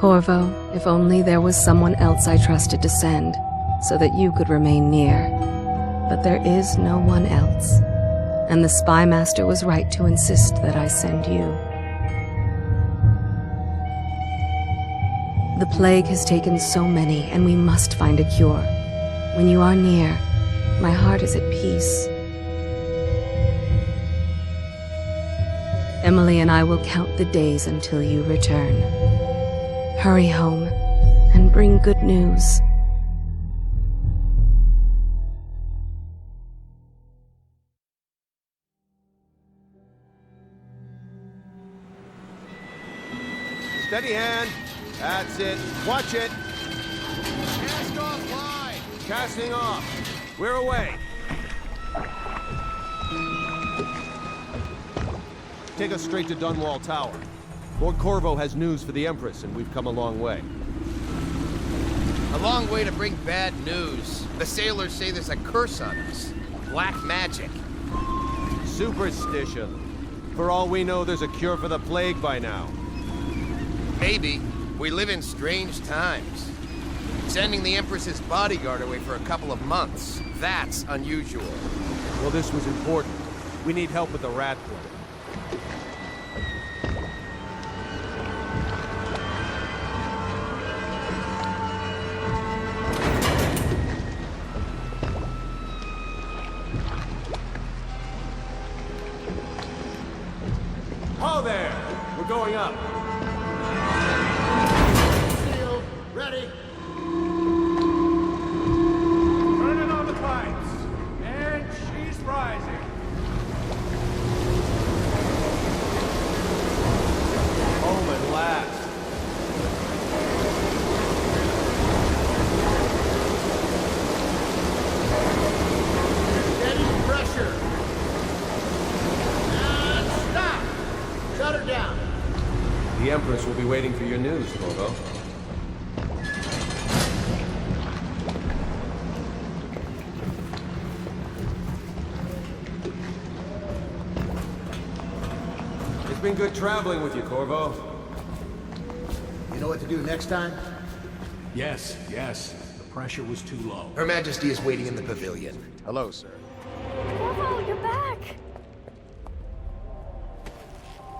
Corvo, if only there was someone else I trusted to send, so that you could remain near. But there is no one else, and the spy master was right to insist that I send you. The plague has taken so many, and we must find a cure. When you are near, my heart is at peace. Emily and I will count the days until you return. Hurry home and bring good news. Steady hand. That's it. Watch it. Cast off line. Casting off. We're away. Take us straight to Dunwall Tower. Lord Corvo has news for the Empress, and we've come a long way. A long way to bring bad news. The sailors say there's a curse on us. Black magic. Superstition. For all we know, there's a cure for the plague by now. Maybe. We live in strange times. Sending the Empress's bodyguard away for a couple of months. That's unusual. Well, this was important. We need help with the rat plague. There! We're going up. Sealed. Ready. Turning on the pipes. And she's rising. Home at last. Steady pressure. Shut her down. The Empress will be waiting for your news, Corvo. It's been good traveling with you, Corvo. You know what to do next time? Yes. The pressure was too low. Her Majesty is waiting in the pavilion. Hello, sir. Corvo, you're back!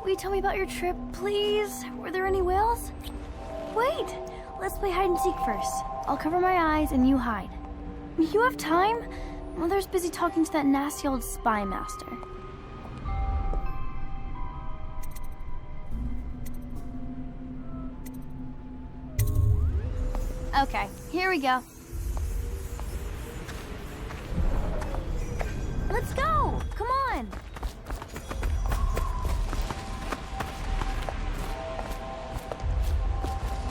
Will you tell me about your trip, please? Were there any whales? Wait! Let's play hide and seek first. I'll cover my eyes and you hide. You have time? Mother's busy talking to that nasty old spy master. Okay, here we go. Let's go! Come on!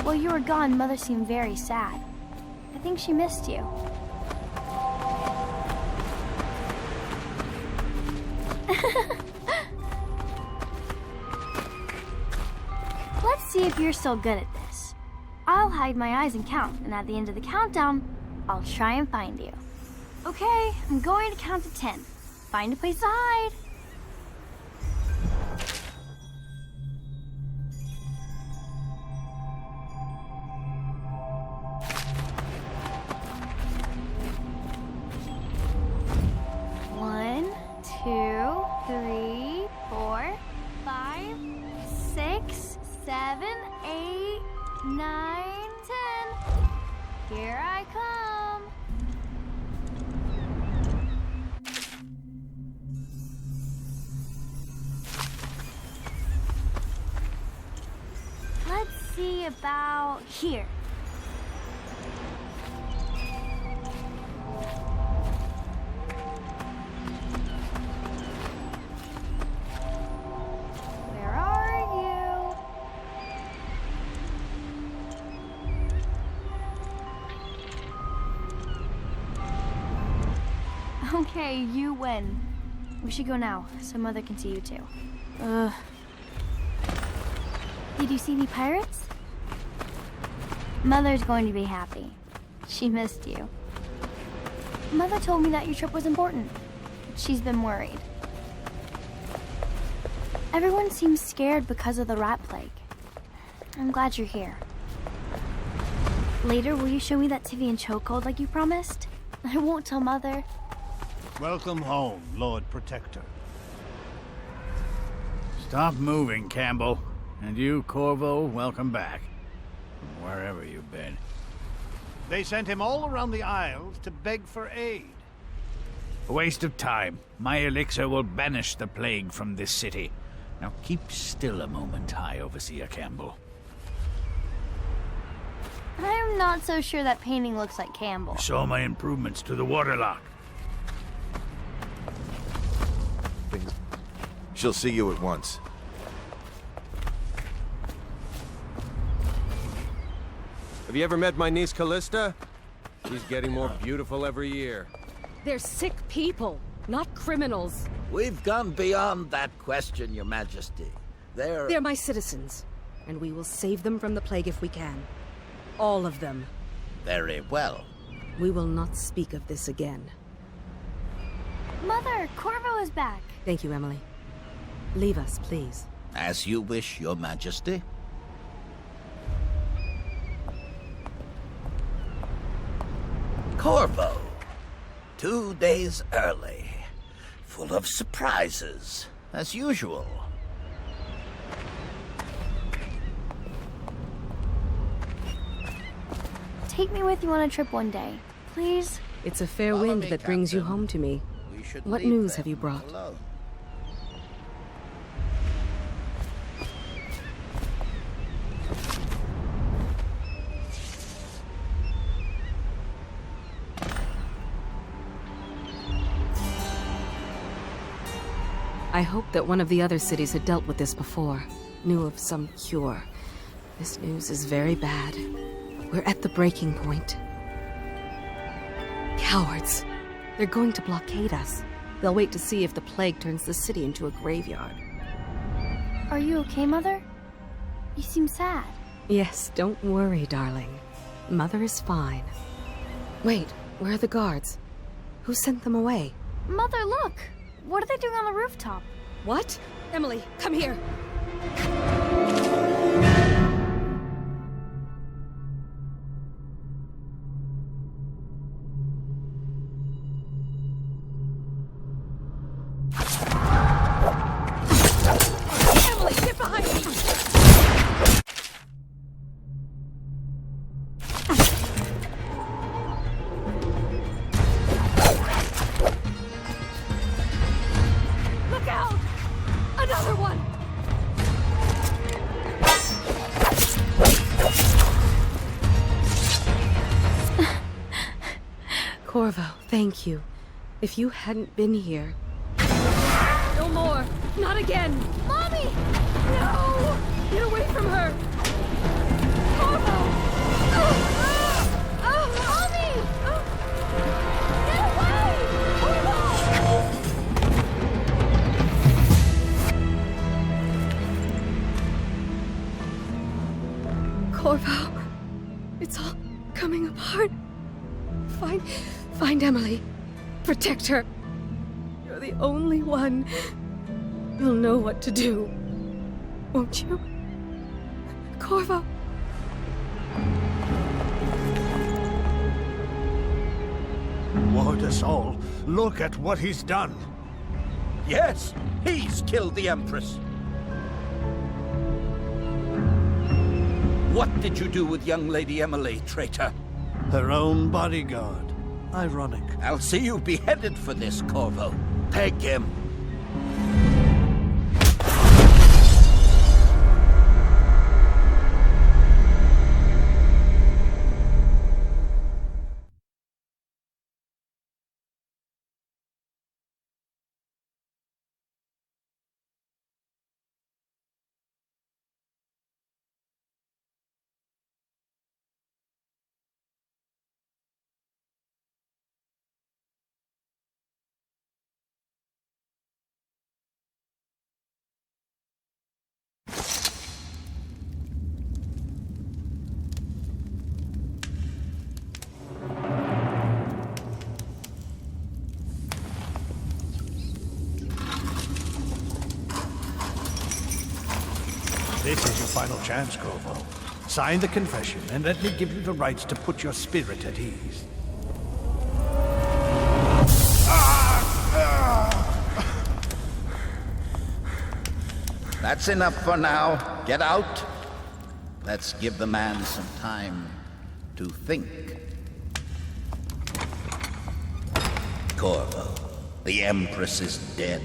While you were gone, Mother seemed very sad. I think she missed you. Let's see if you're still good at this. I'll hide my eyes and count, and at the end of the countdown, I'll try and find you. Okay, I'm going to count to 10. Find a place to hide. Two, three, 4, 5, 6, 7, 8, 9, 10. Here I come. see about here. Where are you? Okay, you win. We should go now, so Mother can see you too. Did you see any pirates? Mother's going to be happy. She missed you. Mother told me that your trip was important. She's been worried. Everyone seems scared because of the rat plague. I'm glad you're here. Later, will you show me that Tivian chokehold like you promised? I won't tell Mother. Welcome home, Lord Protector. Stop moving, Campbell. And you, Corvo, welcome back. From wherever you've been. They sent him all around the Isles to beg for aid. A waste of time. My elixir will banish the plague from this city. Now keep still a moment, High Overseer Campbell. I'm not so sure that painting looks like Campbell. Saw my improvements to the waterlock. She'll see you at once. Have you ever met my niece Callista? She's getting more beautiful every year. They're sick people, not criminals. We've gone beyond that question, Your Majesty. They're my citizens, and we will save them from the plague if we can. All of them. Very well. We will not speak of this again. Mother, Corvo is back. Thank you, Emily. Leave us, please. As you wish, Your Majesty. Corvo. 2 days early. Full of surprises, as usual. Take me with you on a trip one day, please. It's a fair Follow wind me, that brings you Captain. home to me. We should What leave news them have you brought? alone. I hoped that one of the other cities had dealt with this before, knew of some cure. This news is very bad. We're at the breaking point. Cowards. They're going to blockade us. They'll wait to see if the plague turns the city into a graveyard. Are you okay, Mother? You seem sad. Yes, don't worry, darling. Mother is fine. Wait, where are the guards? Who sent them away? Mother, look! What are they doing on the rooftop? What? Emily, come here! Emily, get behind me! Look out! Another one! Corvo, thank you. If you hadn't been here... No more! Not again! Mommy! No! Get away from her! Corvo! Mommy! Get away! Corvo, it's all coming apart. Find Emily. Protect her. You're the only one. You'll know what to do. Won't you? Corvo. Ward us all. Look at what he's done. Yes, he's killed the Empress. What did you do with young Lady Emily, traitor? Her own bodyguard. Ironic. I'll see you beheaded for this, Corvo. Peg him. final chance, Corvo. Sign the confession, and let me give you the rights to put your spirit at ease. That's enough for now. Get out. Let's give the man some time to think. Corvo, the Empress is dead.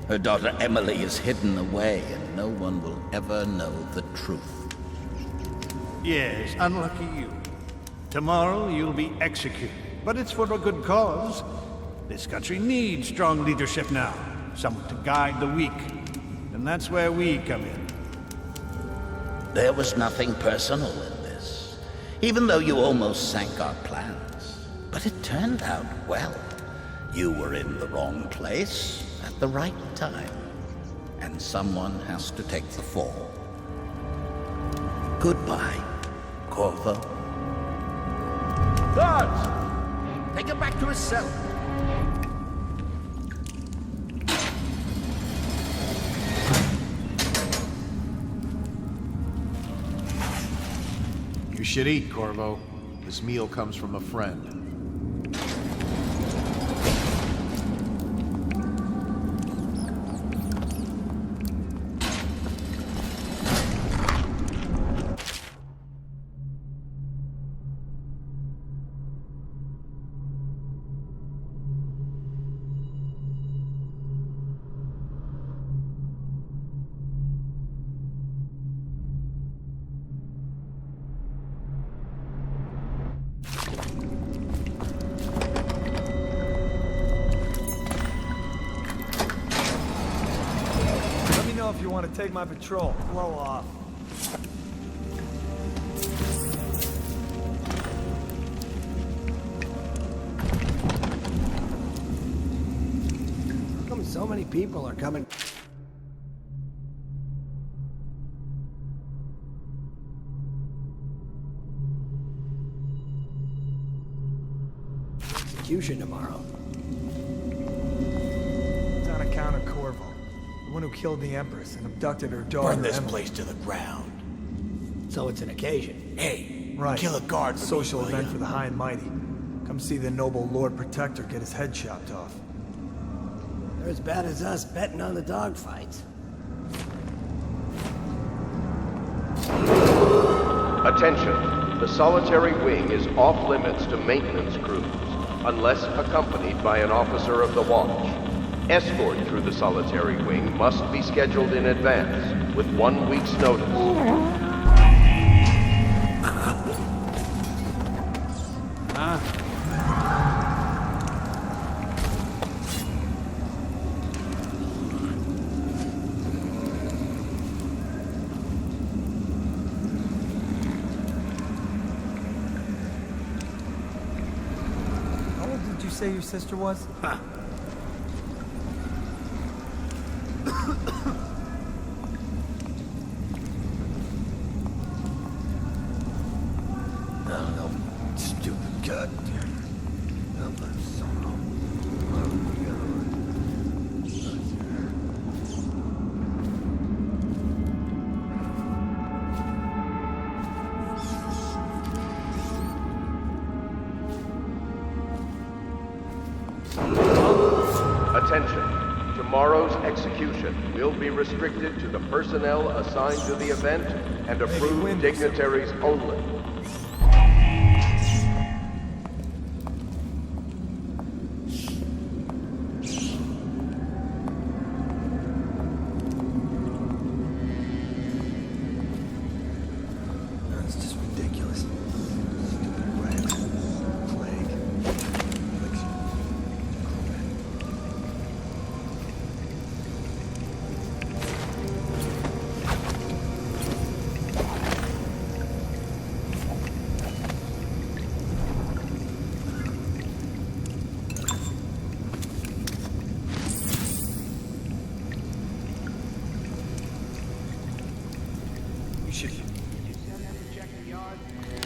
Her daughter Emily is hidden away, and no one will ever know the truth. Yes, unlucky you. Tomorrow you'll be executed, but it's for a good cause. This country needs strong leadership now, someone to guide the weak. And that's where we come in. There was nothing personal in this, even though you almost sank our plans. But it turned out well. You were in the wrong place at the right time, and someone has to take the fall. Goodbye, Corvo. Guards! Take him back to his cell. You should eat, Corvo. This meal comes from a friend. If you want to take my patrol, blow off. How come so many people are coming? Execution tomorrow. It's on account of Corvo. The one who killed the Empress and abducted her daughter. Burn this Emily. place to the ground. So it's an occasion. Hey, Right. kill a guard for Social me, will event ya? for the high and mighty. Come see the noble Lord Protector get his head chopped off. They're as bad as us betting on the dogfights. Attention! The solitary wing is off limits to maintenance crews, unless accompanied by an officer of the watch. Escort through the solitary wing must be scheduled in advance, with 1 week's notice. How old did you say your sister was? Attention! Tomorrow's execution will be restricted to the personnel assigned to the event and approved dignitaries only. That's just ridiculous. Stupid rats. Plague. Affliction. You should...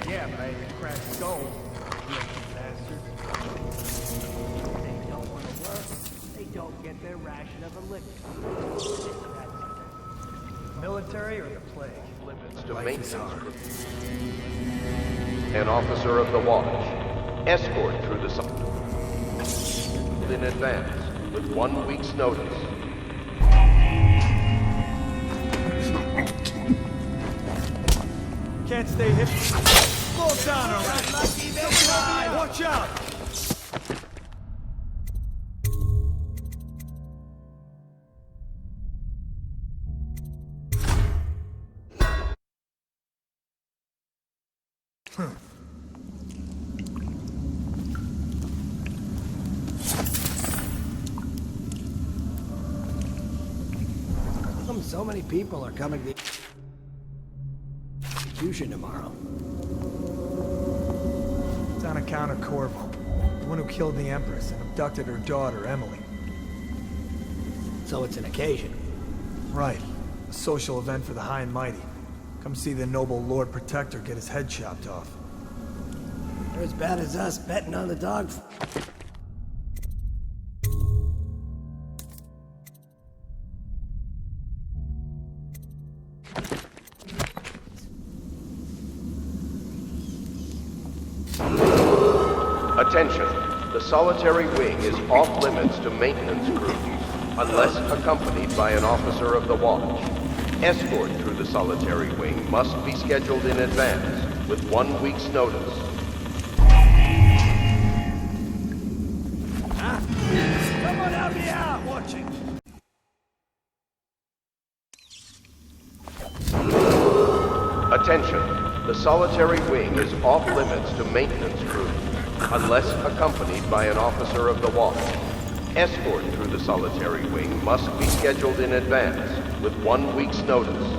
Yeah, but I ain't cracked skulls. Bastards. They don't want to work, they don't get their ration of a liquor. Military or the plague? Limits to maintenance crew. An officer of the watch. Escort through the in advance with 1 week's notice. Can't stay hit. Slow down already. Watch out! So many people are coming to execution tomorrow. It's on account of Corvo, the one who killed the Empress and abducted her daughter, Emily. So it's an occasion. Right. A social event for the high and mighty. Come see the noble Lord Protector get his head chopped off. They're as bad as us betting on the dog. Attention, the solitary wing is off limits to maintenance crews, unless accompanied by an officer of the watch. Escort through the solitary wing must be scheduled in advance, with 1 week's notice. Someone help me out! Watching! Attention, the solitary wing is off limits to maintenance crews, unless accompanied by an officer of the watch. Escort through the solitary wing must be scheduled in advance, with 1 week's notice.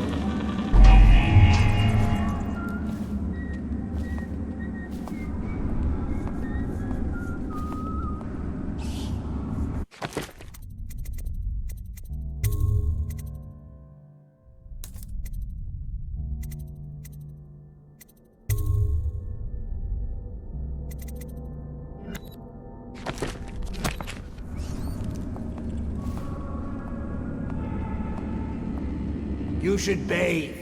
You should bathe.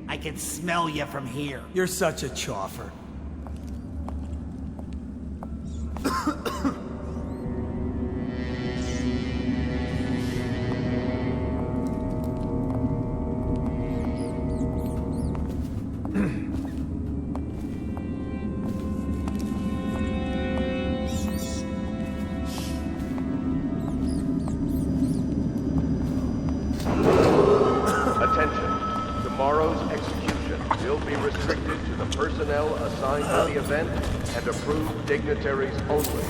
I can smell you from here. You're such a choffer. Tomorrow's execution will be restricted to the personnel assigned to the event and approved dignitaries only.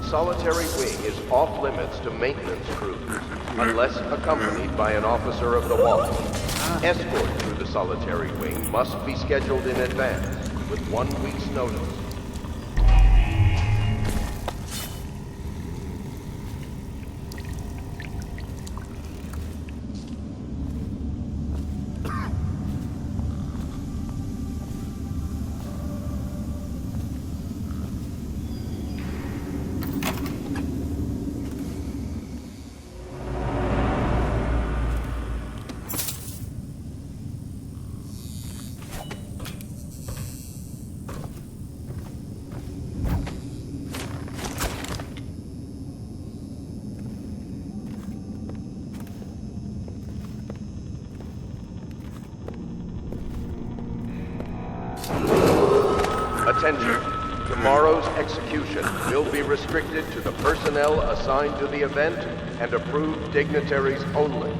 Solitary wing is off limits to maintenance crews, unless accompanied by an officer of the watch. Escort through the solitary wing must be scheduled in advance, with 1 week's notice. Attention. Tomorrow's execution will be restricted to the personnel assigned to the event and approved dignitaries only.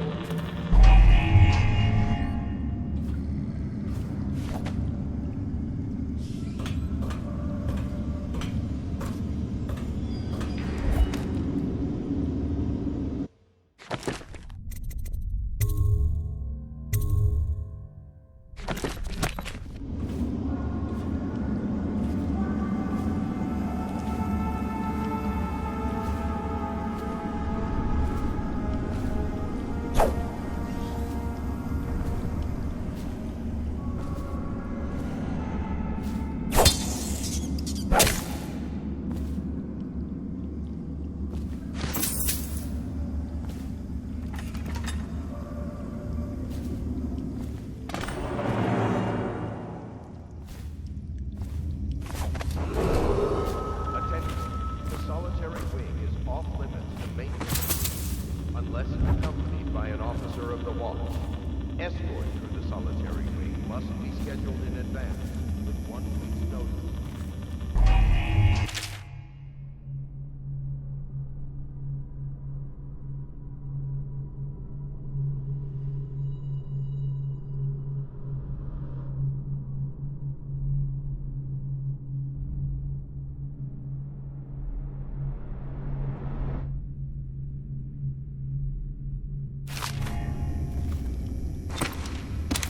advance, with 1 week's notice.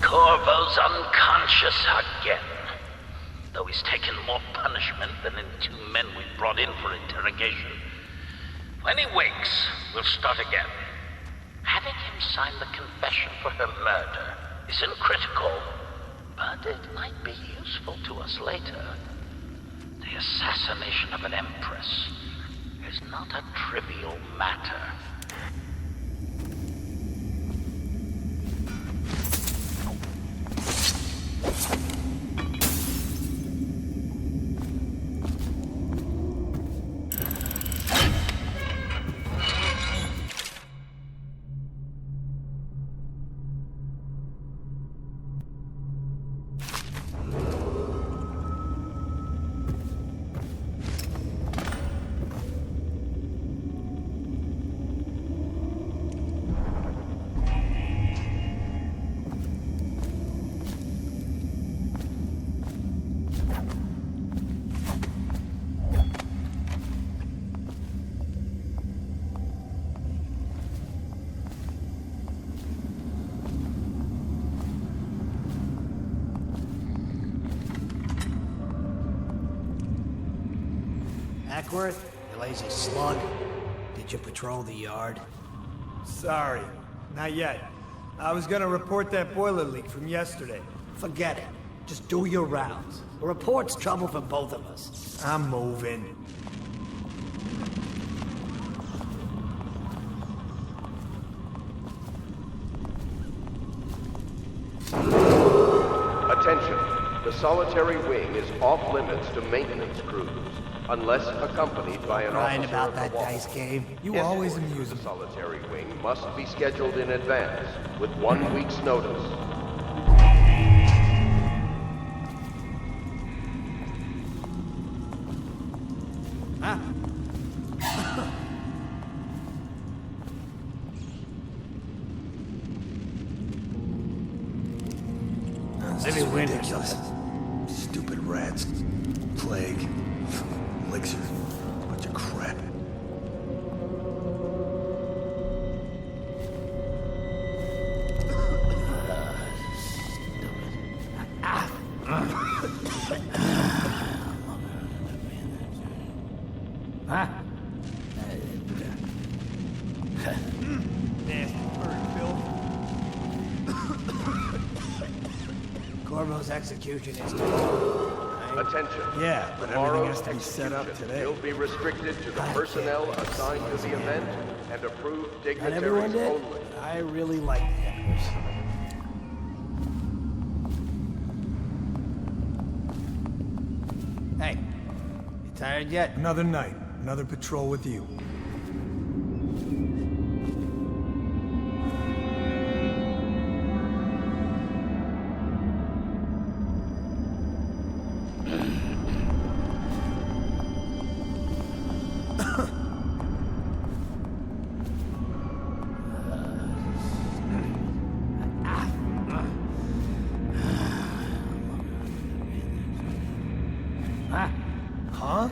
Corvo's unconscious again. Though he's taken more punishment than the 2 men we brought in for interrogation. When he wakes, we'll start again. Having him sign the confession for her murder isn't critical, but it might be useful to us later. The assassination of an empress is not a trivial matter. Ackworth, you lazy slug. Did you patrol the yard? Sorry, not yet. I was gonna report that boiler leak from yesterday. Forget it. Just do your rounds. A report's trouble for both of us. I'm moving. Attention. The solitary wing is off limits to maintenance crews, unless accompanied by an Crying officer about of the that watch. dice game? You Escort always to amuse the me. solitary wing must be scheduled in advance, with 1 week's notice. Huh? This is ridiculous. Stupid rats. Plague. Elixir. Bunch of crap. Huh? Nasty bird, Bill. Corvo's execution is tomorrow. Right? Attention. Yeah, but everything Tomorrow's has to be set up execution today. will be restricted to the personnel assigned to the event and approved Not everyone dignitaries did, only. but I really like the Empress. Hey, you tired yet? Another night. Another patrol with you. Huh? Huh?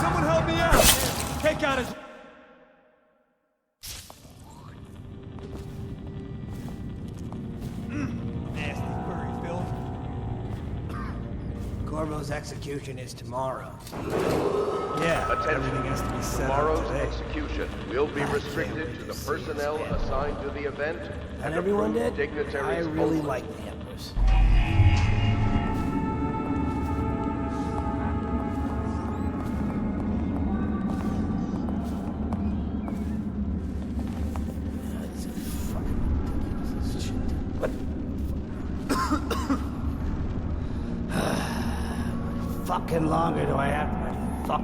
Someone help me out! Take out his... Nasty bird, Bill. Corvo's execution is tomorrow. Yeah, Attention. everything has to be set up Tomorrow's today. execution will be restricted to the personnel assigned to the event Not and everyone approved did? I dignitaries really only. like the Empress. Fucking longer do I have to fuck?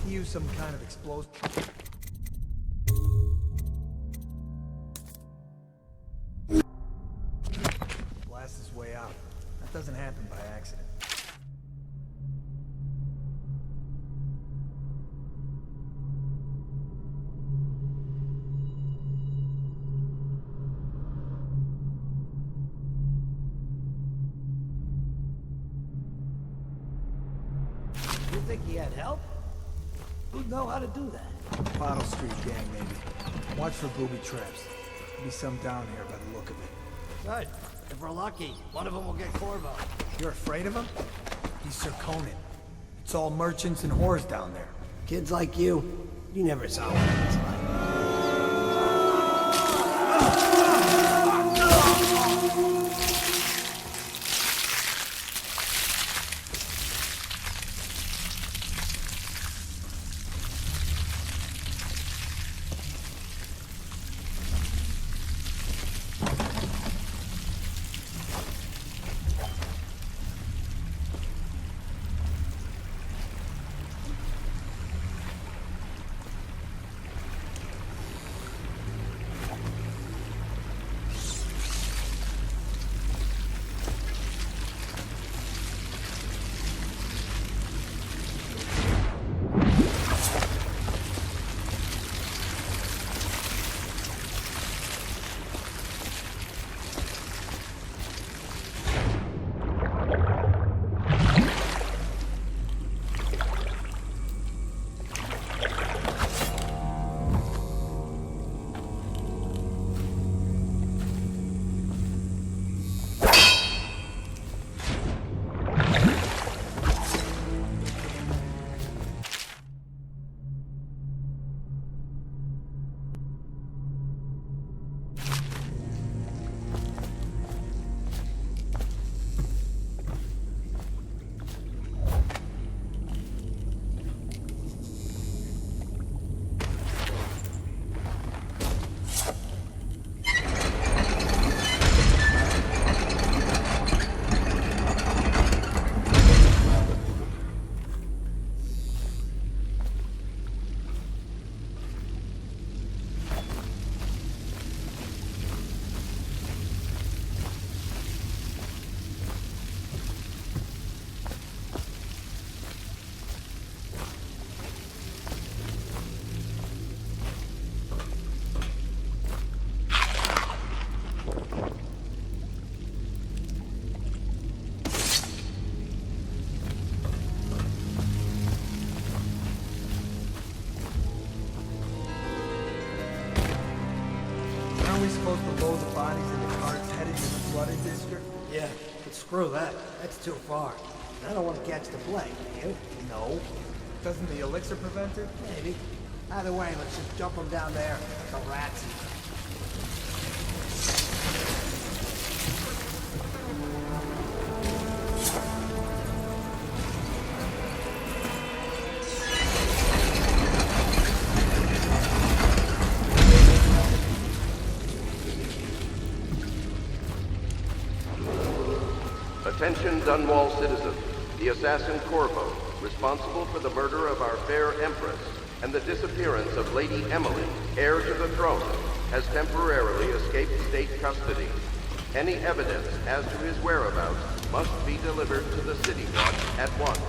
Use some kind of explosive. Blast his way out. That doesn't happen by accident. You think he had help? Who'd know how to do that? Bottle Street gang, maybe. Watch for booby traps. There'll be some down here by the look of it. Good. If we're lucky, one of them will get Corvo. You're afraid of him? He's Sir Conan. It's all merchants and whores down there. Kids like you never saw what it's like. supposed to load the bodies in the carts headed to the flooded district? Yeah, but screw that. That's too far. I don't want to catch the plague, do you? No. Doesn't the elixir prevent it? Maybe. Either way, let's just dump them down there, like the rats. Attention Dunwall citizens. The assassin Corvo, responsible for the murder of our fair Empress and the disappearance of Lady Emily, heir to the throne, has temporarily escaped state custody. Any evidence as to his whereabouts must be delivered to the City Watch at once.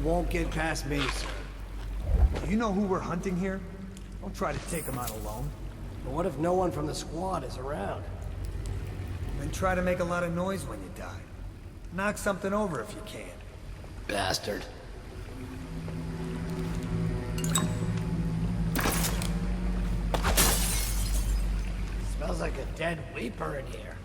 won't get past me, sir. Do you know who we're hunting here? Don't try to take him out alone. But what if no one from the squad is around? Then try to make a lot of noise when you die. Knock something over if you can. Bastard. Smells like a dead weeper in here.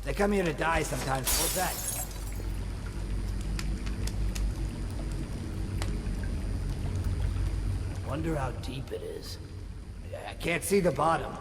They come here to die sometimes. What's that? Wonder how deep it is. I can't see the bottom.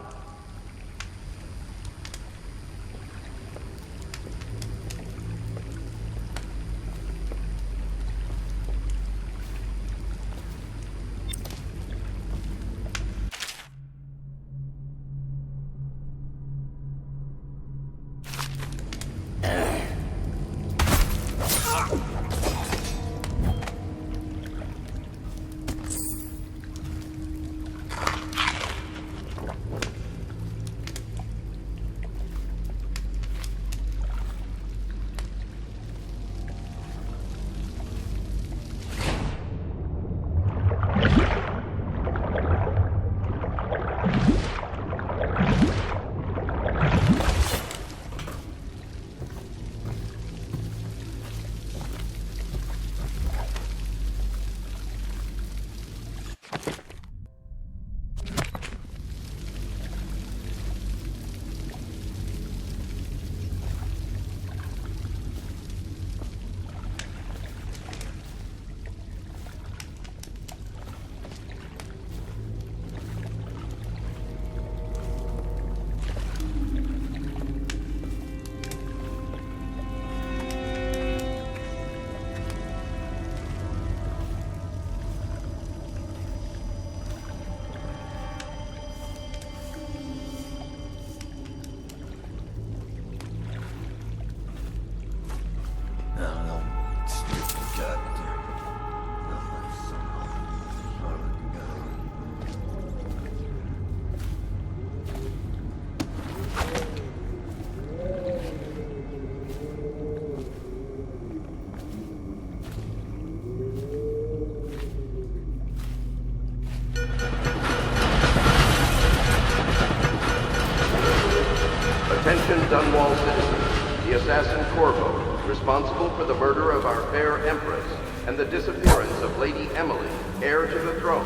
Attention Dunwall citizens. The assassin Corvo, responsible for the murder of our fair Empress and the disappearance of Lady Emily, heir to the throne,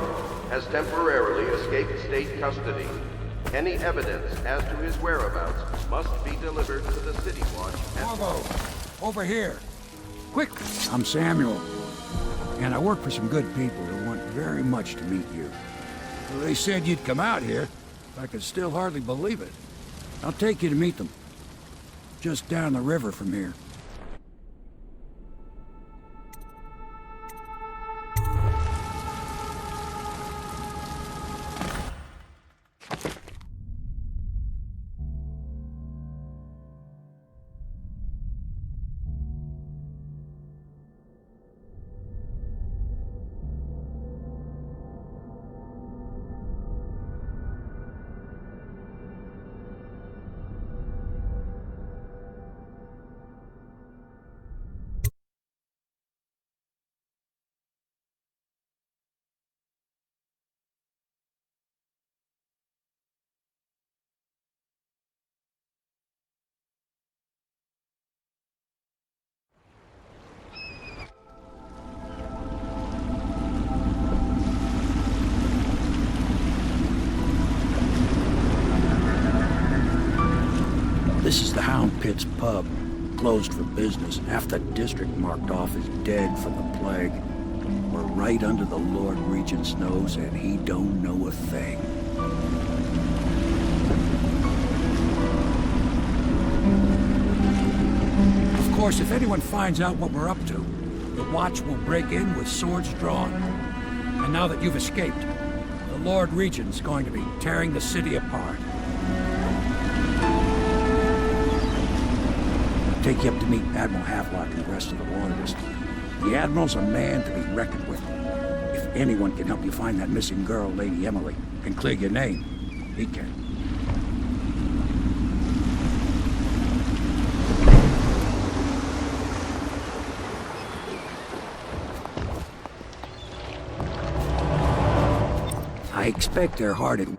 has temporarily escaped state custody. Any evidence as to his whereabouts must be delivered to the City Watch. Corvo, over here. Quick! I'm Samuel, and I work for some good people who want very much to meet you. Well, they said you'd come out here. I could still hardly believe it. I'll take you to meet them. Just down the river from here. This is the Hound Pit's pub, closed for business. Half the district marked off as dead from the plague. We're right under the Lord Regent's nose, and he don't know a thing. Of course, if anyone finds out what we're up to, the Watch will break in with swords drawn. And now that you've escaped, the Lord Regent's going to be tearing the city apart. Take you up to meet Admiral Havelock and the rest of the Loyalists. The Admiral's a man to be reckoned with. If anyone can help you find that missing girl, Lady Emily, and clear your name, he can. I expect they're hard at work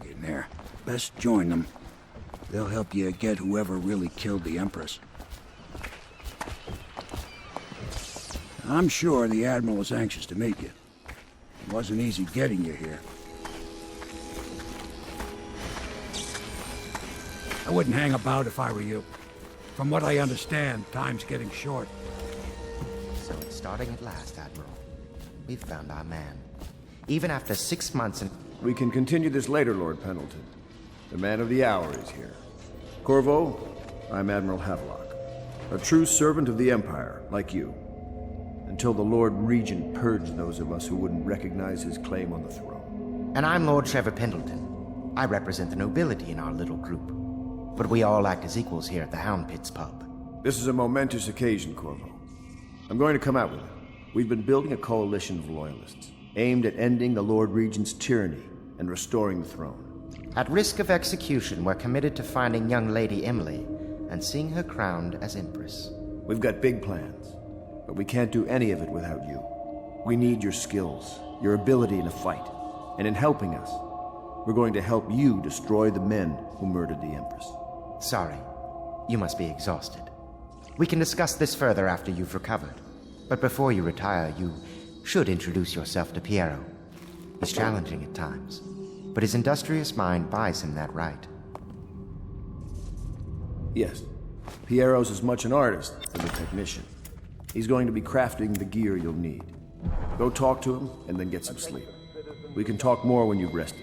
in there. Best join them. They'll help you get whoever really killed the Empress. I'm sure the Admiral is anxious to meet you. It wasn't easy getting you here. I wouldn't hang about if I were you. From what I understand, time's getting short. So it's starting at last, Admiral. We've found our man. Even after 6 months and... We can continue this later, Lord Pendleton. The man of the hour is here. Corvo, I'm Admiral Havelock. A true servant of the Empire, like you. Until the Lord Regent purged those of us who wouldn't recognize his claim on the throne. And I'm Lord Trevor Pendleton. I represent the nobility in our little group. But we all act as equals here at the Hound Pits pub. This is a momentous occasion, Corvo. I'm going to come out with it. We've been building a coalition of loyalists, aimed at ending the Lord Regent's tyranny and restoring the throne. At risk of execution, we're committed to finding young Lady Emily and seeing her crowned as Empress. We've got big plans. But we can't do any of it without you. We need your skills, your ability in a fight. And in helping us, we're going to help you destroy the men who murdered the Empress. Sorry. You must be exhausted. We can discuss this further after you've recovered. But before you retire, you should introduce yourself to Piero. He's challenging at times, but his industrious mind buys him that right. Yes. Piero's as much an artist as a technician. He's going to be crafting the gear you'll need. Go talk to him, and then get some sleep. We can talk more when you've rested.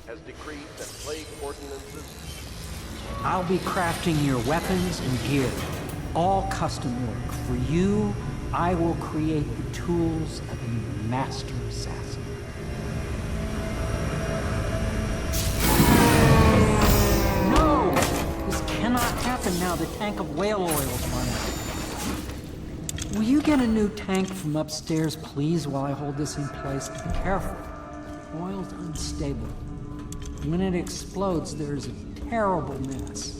Has decreed that plague ordinances... I'll be crafting your weapons and gear. All custom work. For you, I will create the tools of a master assassin. No! This cannot happen now. The tank of whale oil is running. Will you get a new tank from upstairs, please, while I hold this in place? Be careful. Oil's unstable. When it explodes, there's a terrible mess.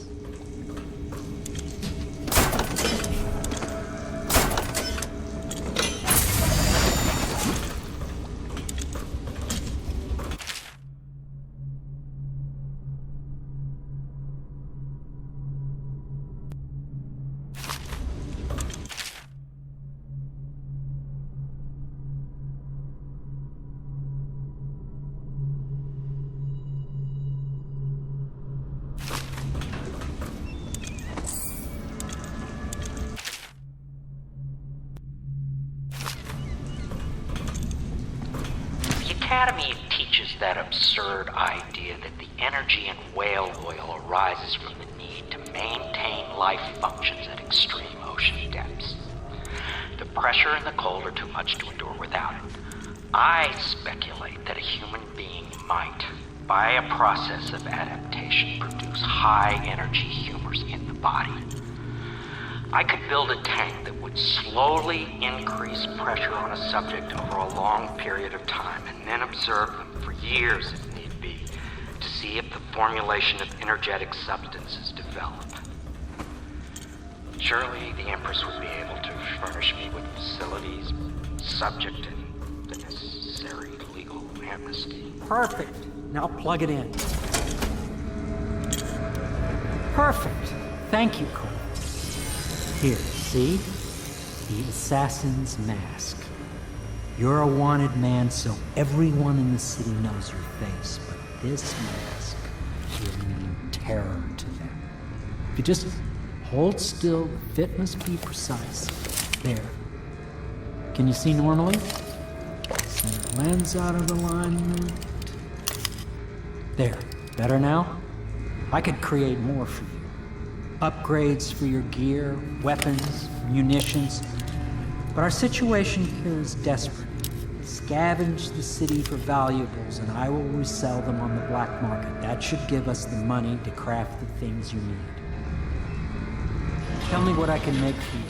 The Academy teaches that absurd idea that the energy in whale oil arises from the need to maintain life functions at extreme ocean depths. The pressure and the cold are too much to endure without it. I speculate that a human being might, by a process of adaptation, produce high-energy humors in the body. I could build a tank that would slowly increase pressure on a subject over a long period of time, and then observe them for years if need be, to see if the formulation of energetic substances develop. Surely the Empress would be able to furnish me with facilities, subject, and the necessary legal amnesty. Perfect. Now plug it in. Perfect. Thank you, Cole. Here, see? The assassin's mask. You're a wanted man, so everyone in the city knows your face, but this mask will mean terror to them. If you just hold still, the fit must be precise. There. Can you see normally? Center lens out of alignment. There. Better now? I could create more for you. Upgrades for your gear, weapons, munitions. But our situation here is desperate. Scavenge the city for valuables, and I will resell them on the black market. That should give us the money to craft the things you need. Tell me what I can make for you.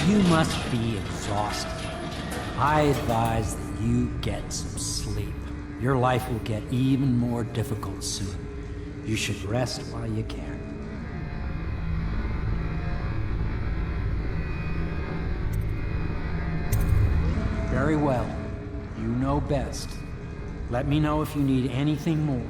You must be exhausted. I advise that you get some sleep. Your life will get even more difficult soon. You should rest while you can. Very well. You know best. Let me know if you need anything more.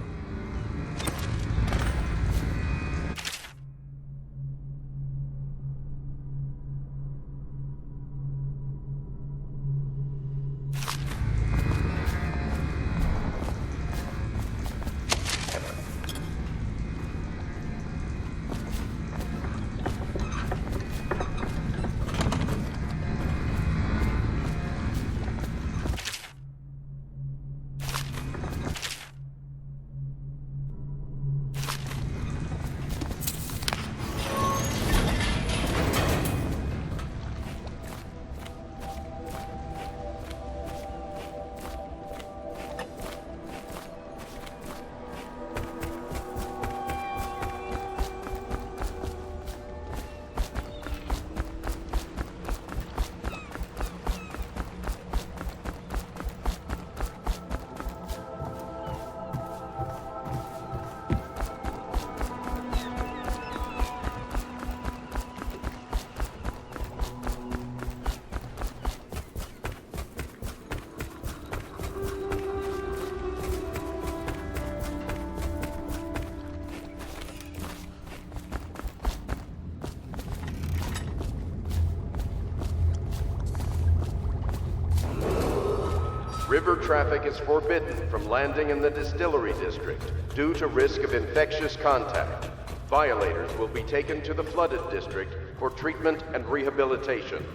River traffic is forbidden from landing in the distillery district due to risk of infectious contact. Violators will be taken to the flooded district for treatment and rehabilitation.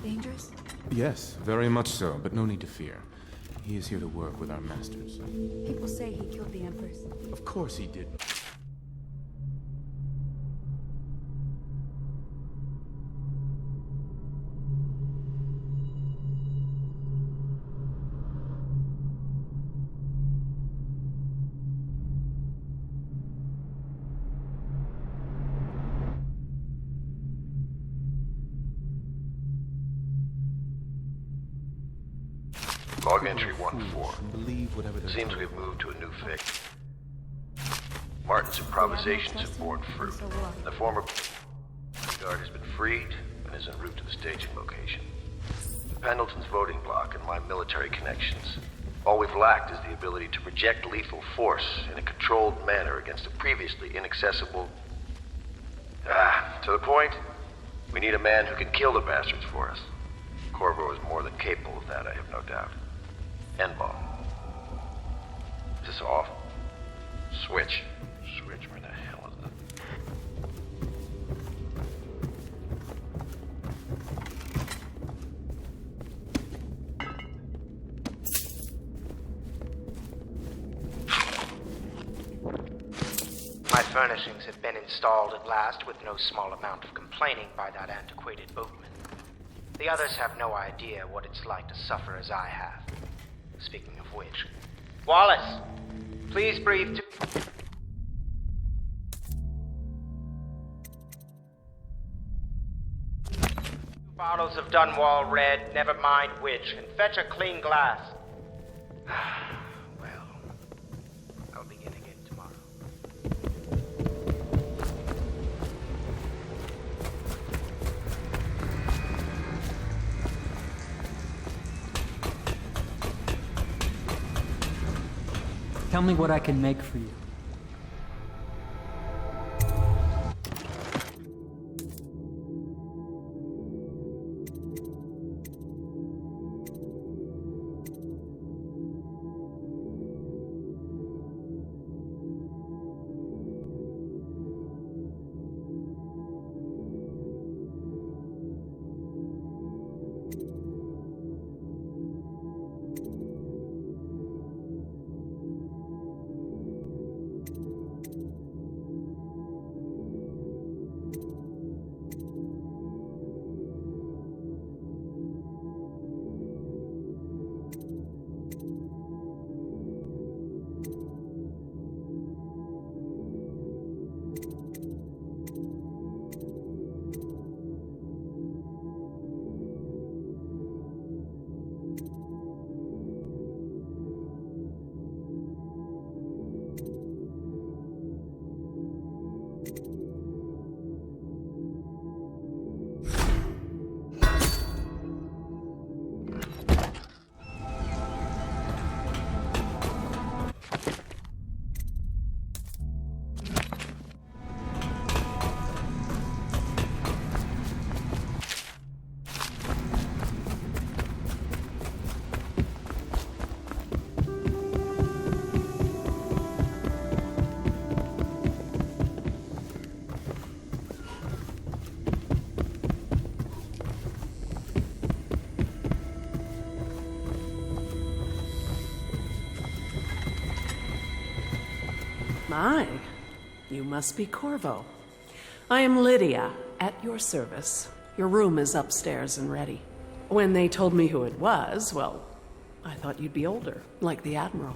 Dangerous? Yes, very much so, but no need to fear. He is here to work with our masters. People say he killed the Empress. Of course he did. Log entry 1-4. Seems we've moved to a new fix. Martin's improvisations have borne fruit. The former guard has been freed and is en route to the staging location. Pendleton's voting block and my military connections. All we've lacked is the ability to project lethal force in a controlled manner against a previously inaccessible... to the point, we need a man who can kill the bastards for us. Corvo is more than capable of that, I have no doubt. N-ball. Is this off? Switch. Switch, where the hell is it? My furnishings have been installed at last with no small amount of complaining by that antiquated boatman. The others have no idea what it's like to suffer as I have. Speaking of which, Wallace, please breathe to... Bottles of Dunwall Red, never mind which, and fetch a clean glass. Well, I'll begin again tomorrow. Tell me what I can make for you. My, you must be Corvo. I am Lydia, at your service. Your room is upstairs and ready. When they told me who it was, well, I thought you'd be older, like the Admiral.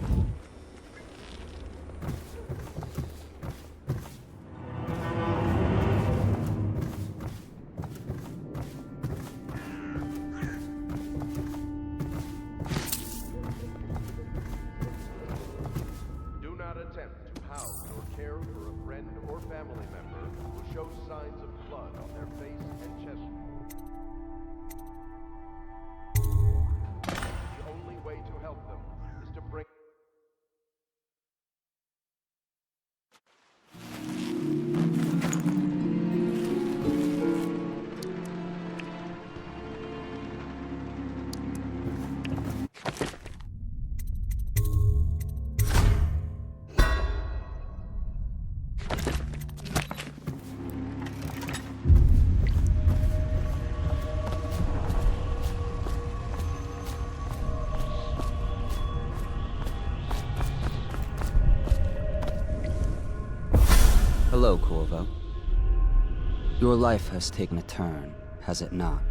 Your life has taken a turn, has it not?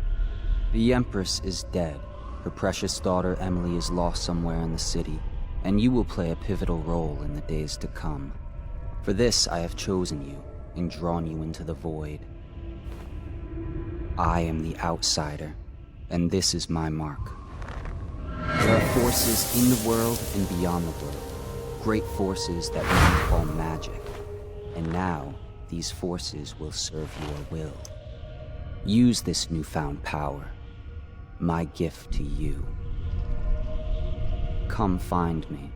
The Empress is dead. Her precious daughter Emily is lost somewhere in the city, and you will play a pivotal role in the days to come. For this I have chosen you and drawn you into the void. I am the outsider, and this is my mark. There are forces in the world and beyond the world, great forces that we call magic. And now, these forces will serve your will. Use this newfound power, my gift to you. Come find me.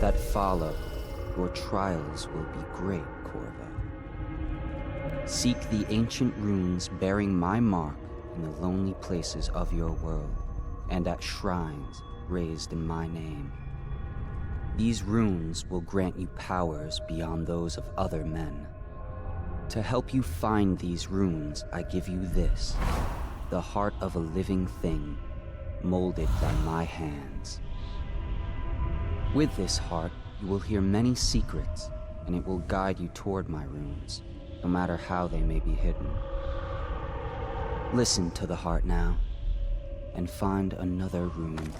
That follow, your trials will be great, Corvo. Seek the ancient runes bearing my mark in the lonely places of your world, and at shrines raised in my name. These runes will grant you powers beyond those of other men. To help you find these runes, I give you this, the heart of a living thing, molded by my hands. With this heart, you will hear many secrets, and it will guide you toward my runes, no matter how they may be hidden. Listen to the heart now, and find another rune.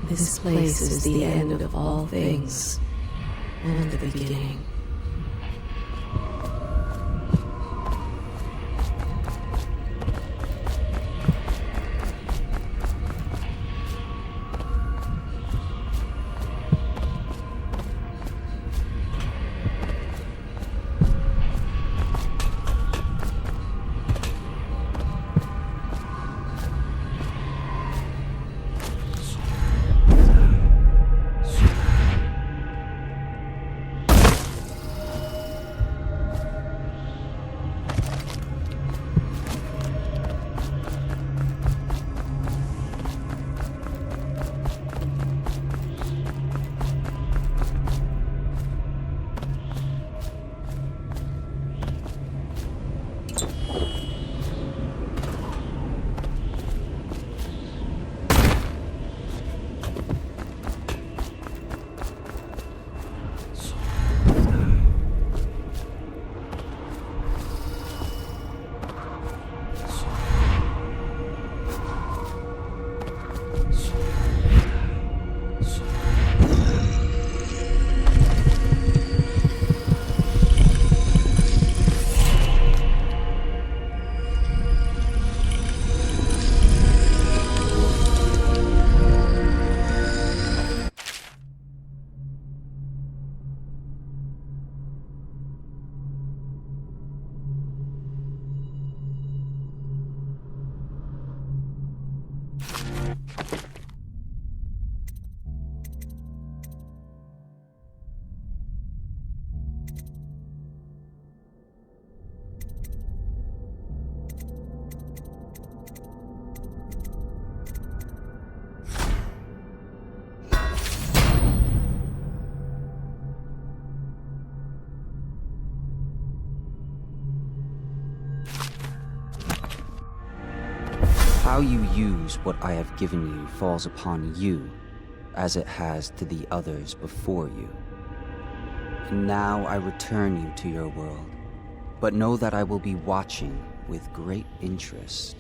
This place is the end of all things, and the beginning. How you use what I have given you falls upon you, as it has to the others before you. And now I return you to your world, but know that I will be watching with great interest.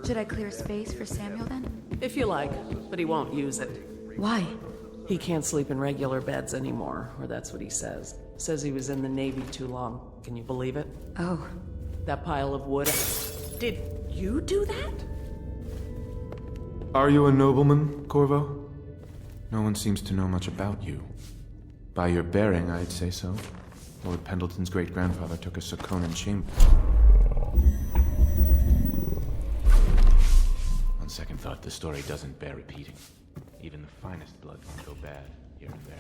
Should I clear space for Samuel then? If you like, but he won't use it. Why? He can't sleep in regular beds anymore, or that's what he says. Says he was in the Navy too long. Can you believe it? Oh. That pile of wood. Did you do that? Are you a nobleman, Corvo? No one seems to know much about you. By your bearing, I'd say so. Lord Pendleton's great-grandfather took a Sokonan chamber. On second thought, the story doesn't bear repeating. Even the finest blood can go bad here and there.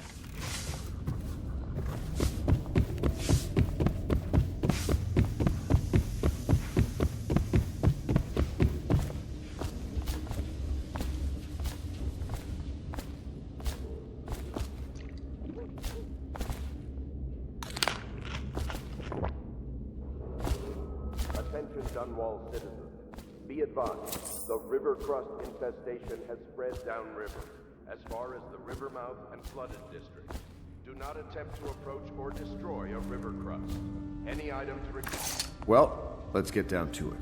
Attention Dunwall citizens. Be advised. The river crust infestation has spread downriver, as far as the river mouth and flooded districts. Do not attempt to approach or destroy a river crust. Any items Well, let's get down to it.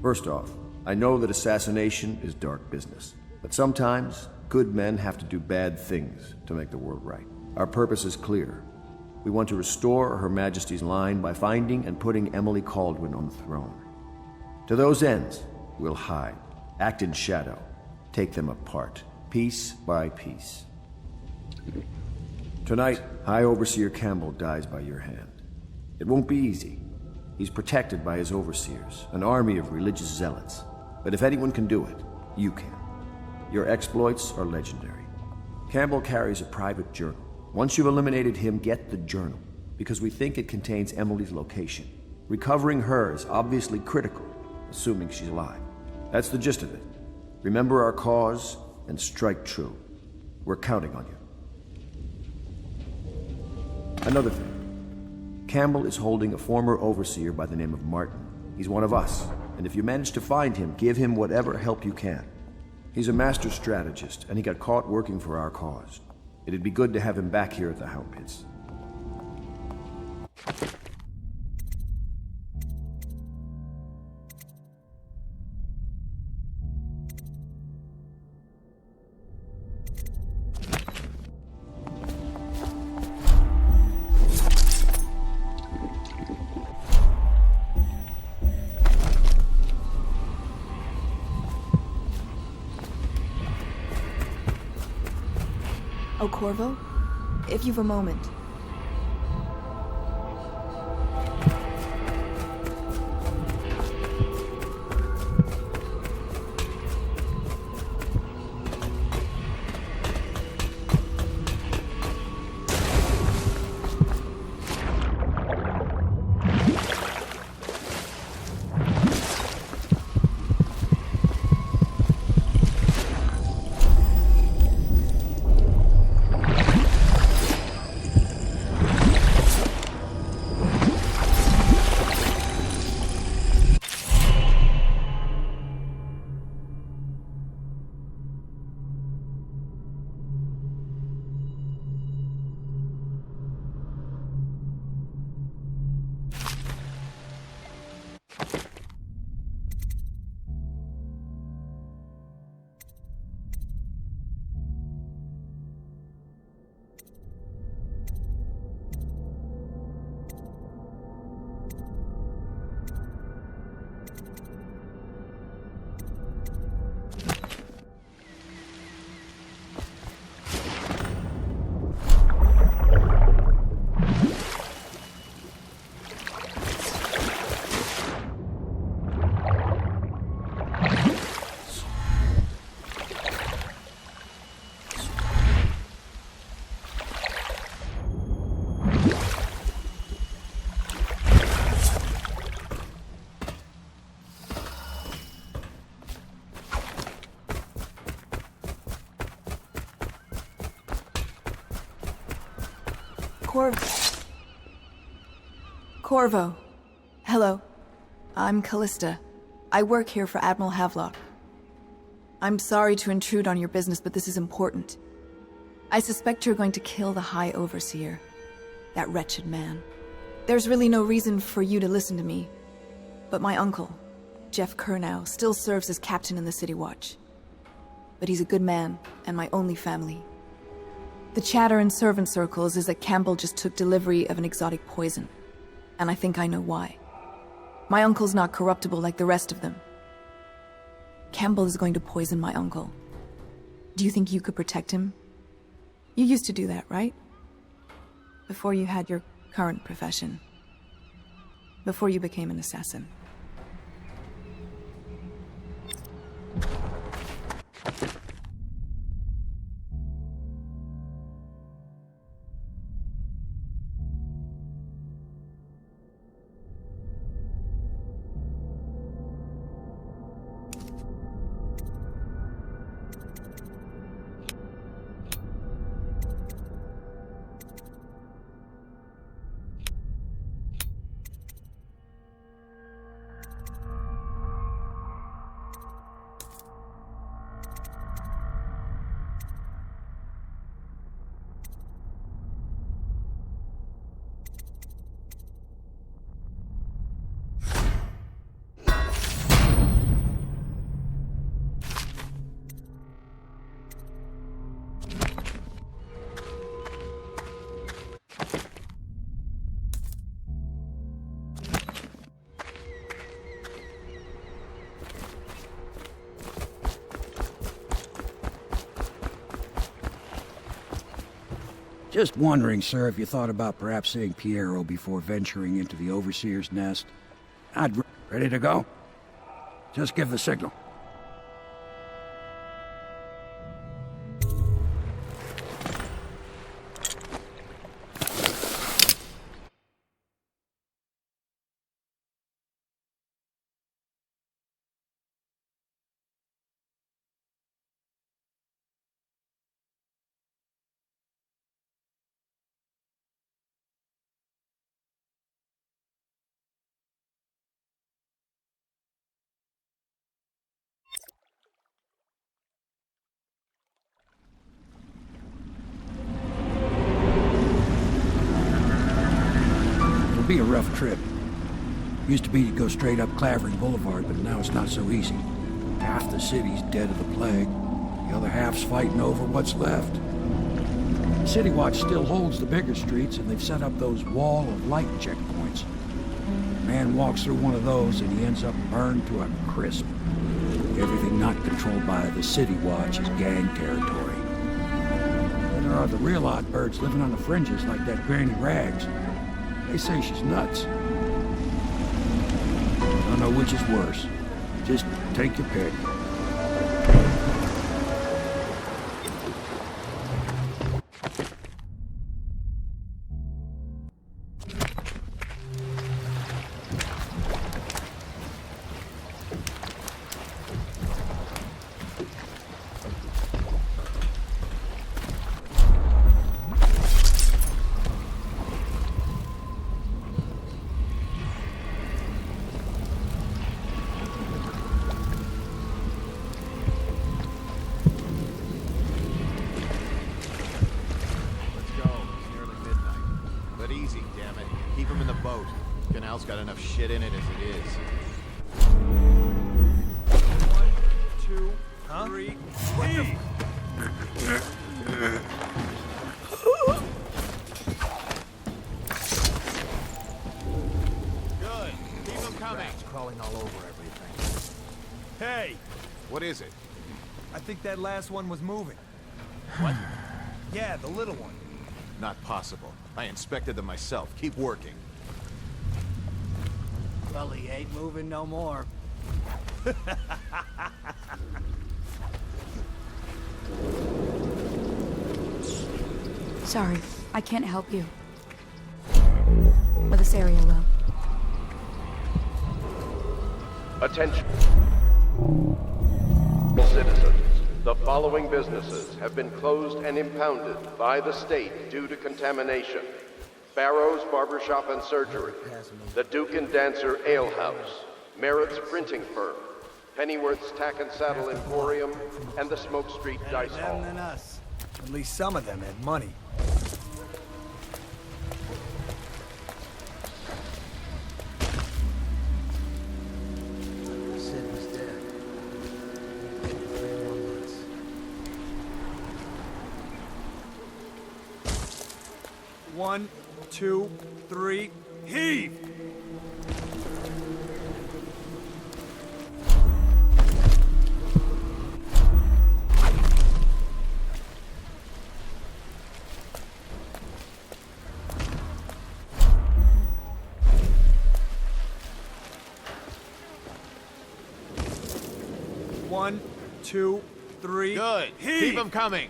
First off, I know that assassination is dark business, but sometimes good men have to do bad things to make the world right. Our purpose is clear. We want to restore Her Majesty's line by finding and putting Emily Kaldwin on the throne. To those ends, we'll hide, act in shadow, take them apart, piece by piece. Tonight, High Overseer Campbell dies by your hand. It won't be easy. He's protected by his overseers, an army of religious zealots. But if anyone can do it, you can. Your exploits are legendary. Campbell carries a private journal. Once you've eliminated him, get the journal, because we think it contains Emily's location. Recovering her is obviously critical, assuming she's alive. That's the gist of it. Remember our cause and strike true. We're counting on you. Another thing. Campbell is holding a former overseer by the name of Martin. He's one of us, and if you manage to find him, give him whatever help you can. He's a master strategist, and he got caught working for our cause. It'd be good to have him back here at the Hound Pits. Oh, Corvo? If you've a moment. Corvo. Hello. I'm Callista. I work here for Admiral Havelock. I'm sorry to intrude on your business, but this is important. I suspect you're going to kill the High Overseer. That wretched man. There's really no reason for you to listen to me. But my uncle, Jeff Kernow, still serves as captain in the City Watch. But he's a good man, and my only family. The chatter in servant circles is that Campbell just took delivery of an exotic poison. And I think I know why. My uncle's not corruptible like the rest of them. Campbell is going to poison my uncle. Do you think you could protect him? You used to do that, right? Before you had your current profession. Before you became an assassin. Just wondering, sir, if you thought about perhaps seeing Piero before venturing into the Overseer's nest. Ready to go? Just give the signal. Be a rough trip. Used to be to go straight up Clavering Boulevard, but now it's not so easy. Half the city's dead of the plague. The other half's fighting over what's left. The City Watch still holds the bigger streets, and they've set up those wall of light checkpoints. A man walks through one of those, and he ends up burned to a crisp. Everything not controlled by the City Watch is gang territory. And there are the real odd birds living on the fringes like that Granny Rags. They say she's nuts. Don't know which is worse. Just take your pick. Got enough shit in it as it is. 1, 2, 3. Good. Keep them coming. Rats crawling all over everything. Hey! What is it? I think that last one was moving. What? Yeah, the little one. Not possible. I inspected them myself. Keep working. Well, he ain't moving no more. Sorry, I can't help you. Or this area will. Attention. Citizens, the following businesses have been closed and impounded by the state due to contamination. Barrow's Barbershop and Surgery, the Duke and Dancer Ale House, Merritt's Printing Firm, Pennyworth's Tack and Saddle Emporium, and the Smoke Street Dice Hall. Than us. At least some of them had money. Sid was dead. 3 more months. One, two, three, heave! One, two, three. Good. Heave! Keep them coming.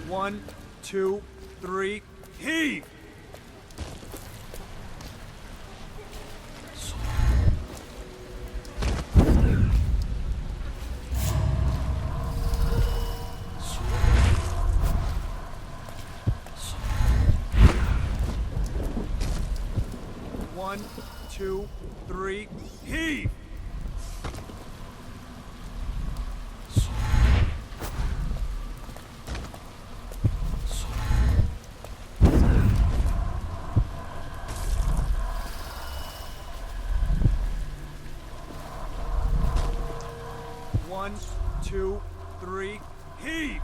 One, two, three, heave! One, two, three, heave! One, two, three, heave!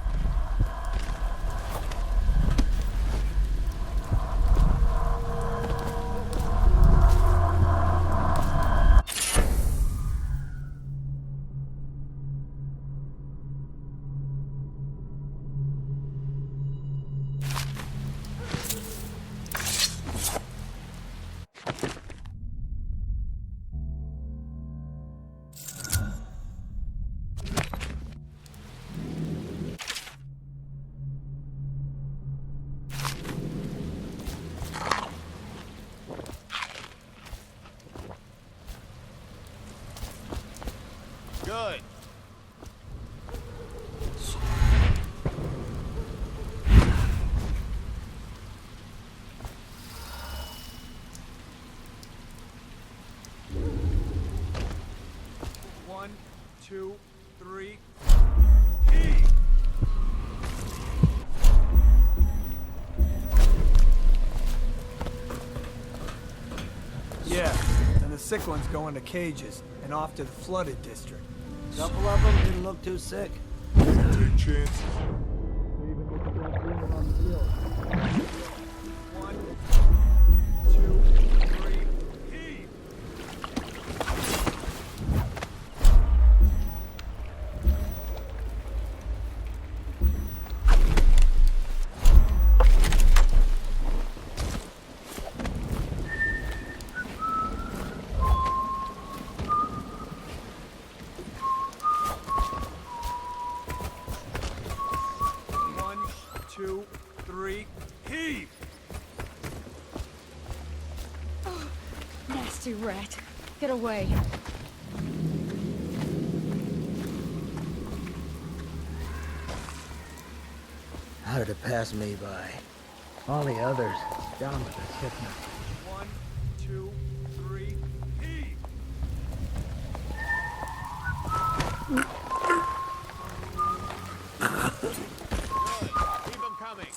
Good. One, two, three, heave! Yeah, and the sick ones go into cages and off to the flooded district. Couple of them didn't look too sick. Take chances. Even with the best women on the field. One, two, three, heave! One, two, three, heave! Oh, nasty rat. Get away. How did it pass me by? All the others down with the sickness. One, two, three, heave! Keep them coming.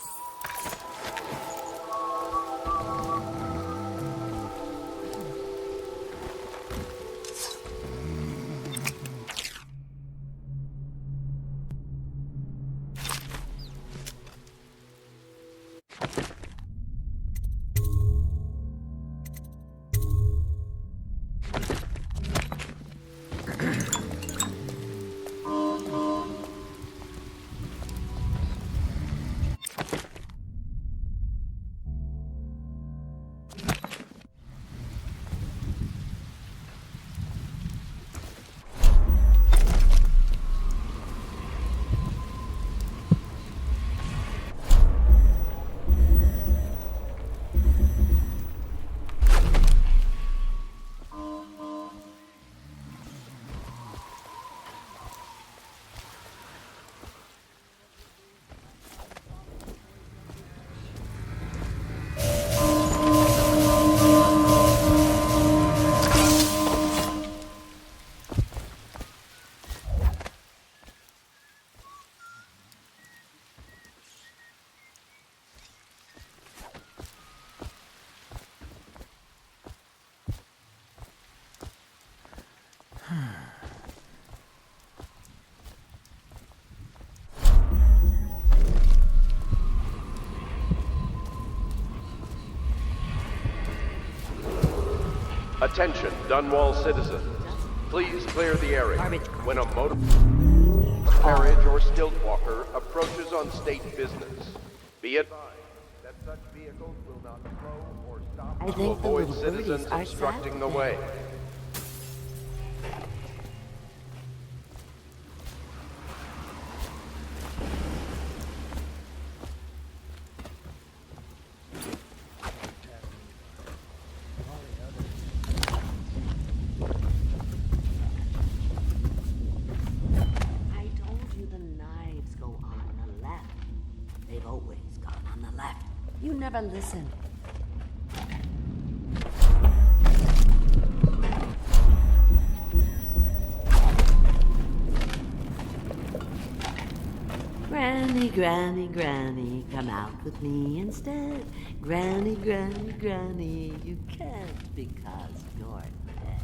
Attention, Dunwall citizens. Please clear the area. When a motor carriage or stilt walker approaches on state business, be advised that such vehicles will not slow or stop to avoid citizens obstructing the way. You never listen. Granny, granny, granny, come out with me instead. Granny, granny, granny, you can't because you're dead.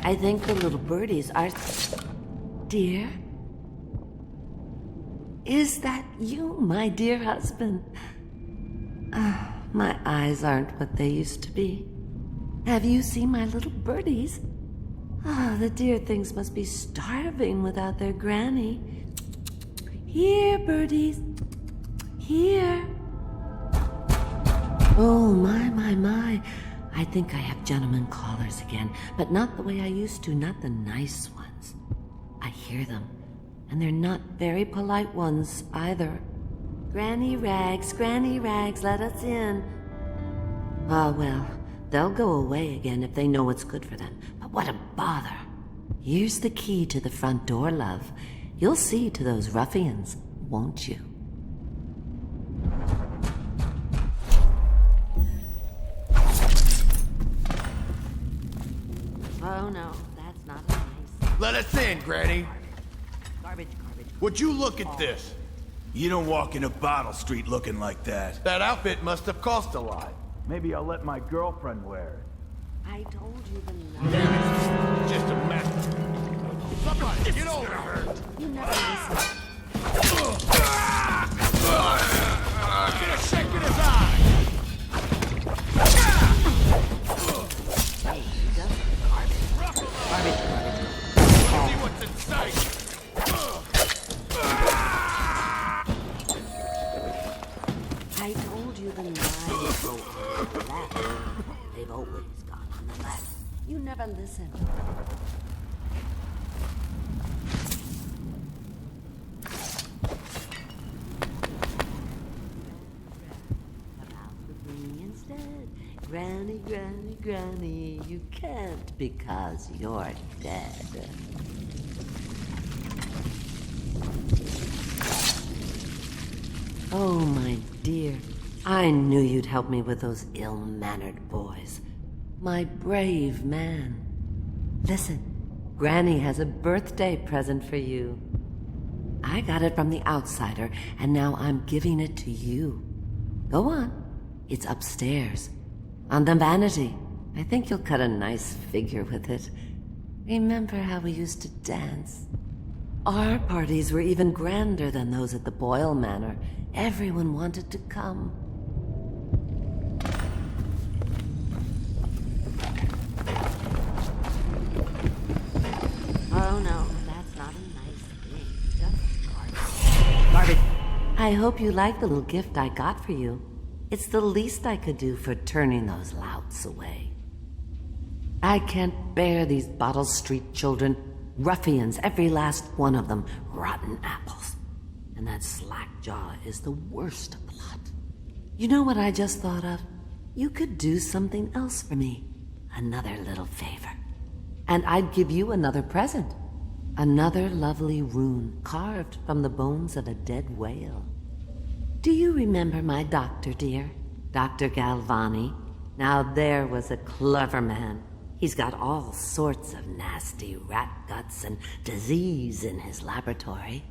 I think the little birdies are... Dear? Is that you, my dear husband? My eyes aren't what they used to be. Have you seen my little birdies? The dear things must be starving without their granny. Here, birdies. Here. Oh, my, my, my. I think I have gentlemen callers again, but not the way I used to, not the nice ones. I hear them, and they're not very polite ones either. Granny Rags, let us in. Ah, well, they'll go away again if they know what's good for them, but what a bother. Here's the key to the front door, love. You'll see to those ruffians, won't you? Oh no, that's not nice. Let us in, Granny. Garbage, garbage. Would you look at this? You don't walk into Bottle Street looking like that. That outfit must have cost a lot. Maybe I'll let my girlfriend wear it. I told you the Damn it. Just a mess. Somebody, get over her. You never listen. Get a shake in his eye. Hey, he does garbage. Garbage, garbage. See what's in sight. I told you the knives go on the left. They've always gone on the left. You never listen. Come out with me instead. Granny, granny, granny, you can't because you're dead. Oh, my dear. I knew you'd help me with those ill-mannered boys. My brave man. Listen, Granny has a birthday present for you. I got it from the outsider, and now I'm giving it to you. Go on. It's upstairs. On the vanity. I think you'll cut a nice figure with it. Remember how we used to dance? Our parties were even grander than those at the Boyle Manor. Everyone wanted to come. Oh no, that's not a nice thing. Just garbage. Garbage. I hope you like the little gift I got for you. It's the least I could do for turning those louts away. I can't bear these Bottle Street children. Ruffians, every last one of them. Rotten apples. And that slack jaw is the worst of the lot. You know what I just thought of? You could do something else for me. Another little favor. And I'd give you another present. Another lovely rune carved from the bones of a dead whale. Do you remember my doctor, dear? Dr. Galvani. Now there was a clever man. He's got all sorts of nasty rat guts and disease in his laboratory.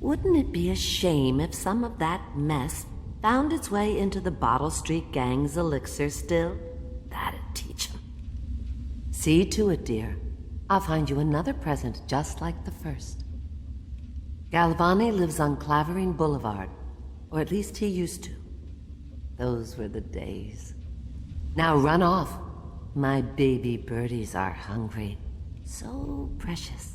Wouldn't it be a shame if some of that mess found its way into the Bottle Street Gang's elixir still? That'd teach him. See to it, dear. I'll find you another present just like the first. Galvani lives on Clavering Boulevard, or at least he used to. Those were the days. Now run off. My baby birdies are hungry. So precious.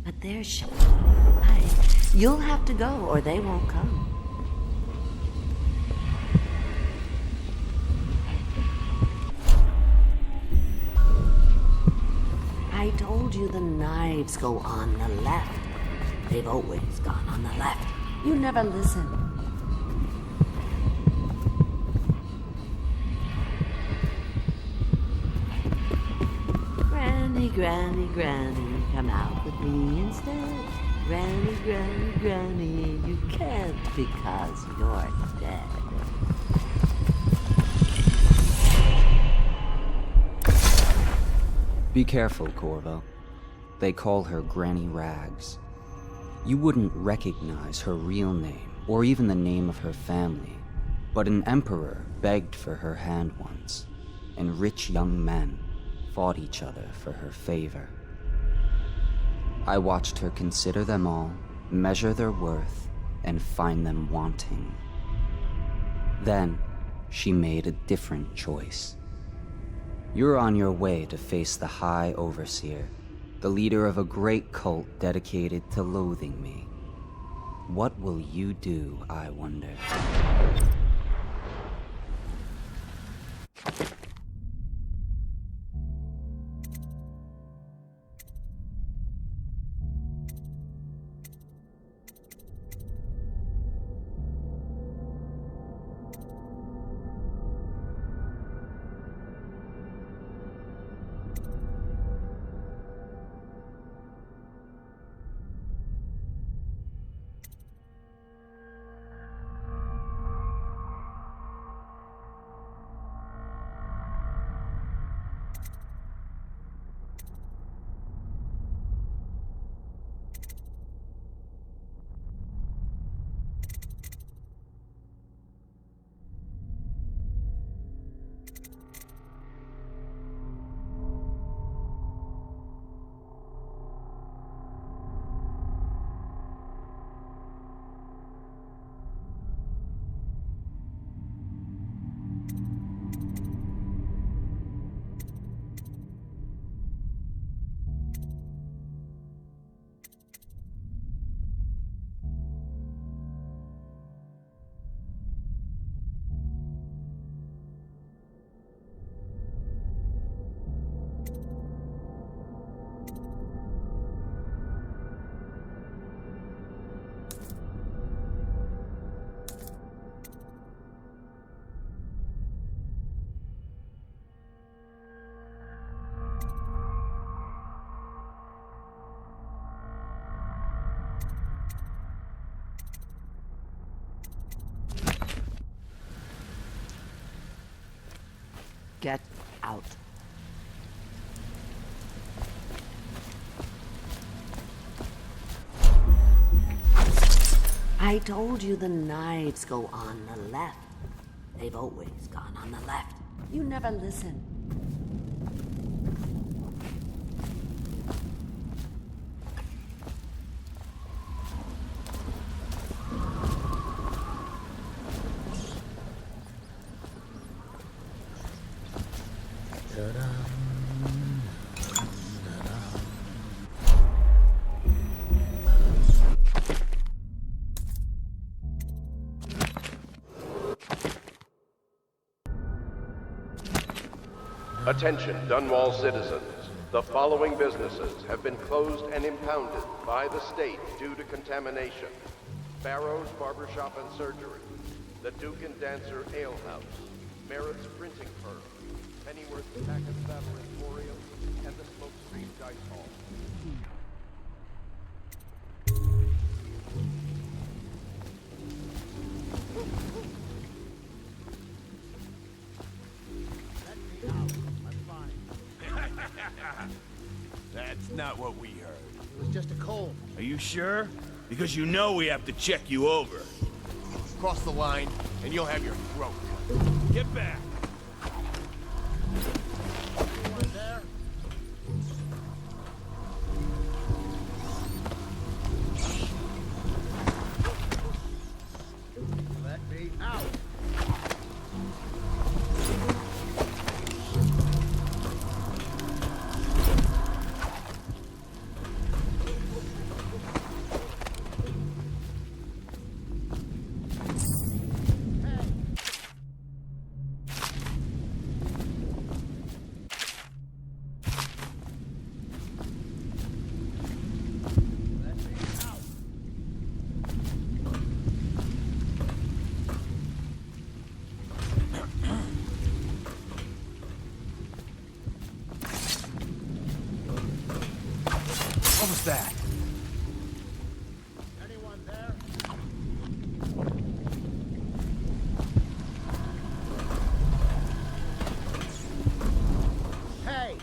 But there's Shanghai. You'll have to go or they won't come. I told you the knives go on the left. They've always gone on the left. You never listen. Granny, Granny, Granny, come out with me instead. Granny, Granny, Granny, you can't because you're dead. Be careful, Corvo. They call her Granny Rags. You wouldn't recognize her real name, or even the name of her family, but an emperor begged for her hand once, and rich young men fought each other for her favor. I watched her consider them all, measure their worth, and find them wanting. Then, she made a different choice. You're on your way to face the High Overseer, the leader of a great cult dedicated to loathing me. What will you do, I wonder? Get out. I told you the knives go on the left. They've always gone on the left. You never listen. Attention, Dunwall citizens. The following businesses have been closed and impounded by the state due to contamination. Barrow's Barbershop and Surgery, the Duke and Dancer Ale House, Merritt's Printing Firm, Pennyworth's Tack and Saddle Emporium, and the Smokescreen Dice Hall. That's not what we heard. It was just a cold. Are you sure? Because you know we have to check you over. Cross the line, and you'll have your throat cut. Get back! Anyone there? Let me out! What was that? Anyone there? Hey!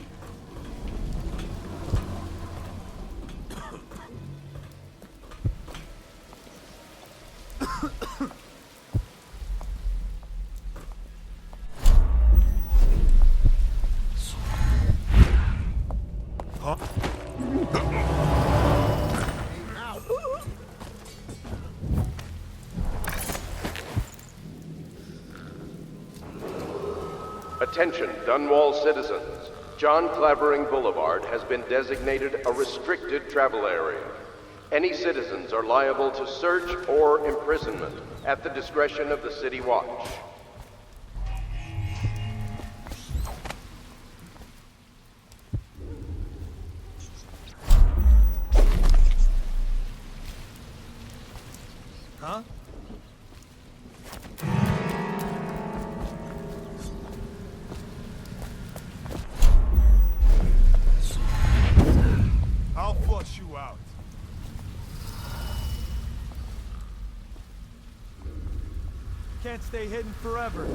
Huh? Attention, Dunwall citizens. John Clavering Boulevard has been designated a restricted travel area. Any citizens are liable to search or imprisonment at the discretion of the City Watch. Huh? I'll flush you out. Can't stay hidden forever.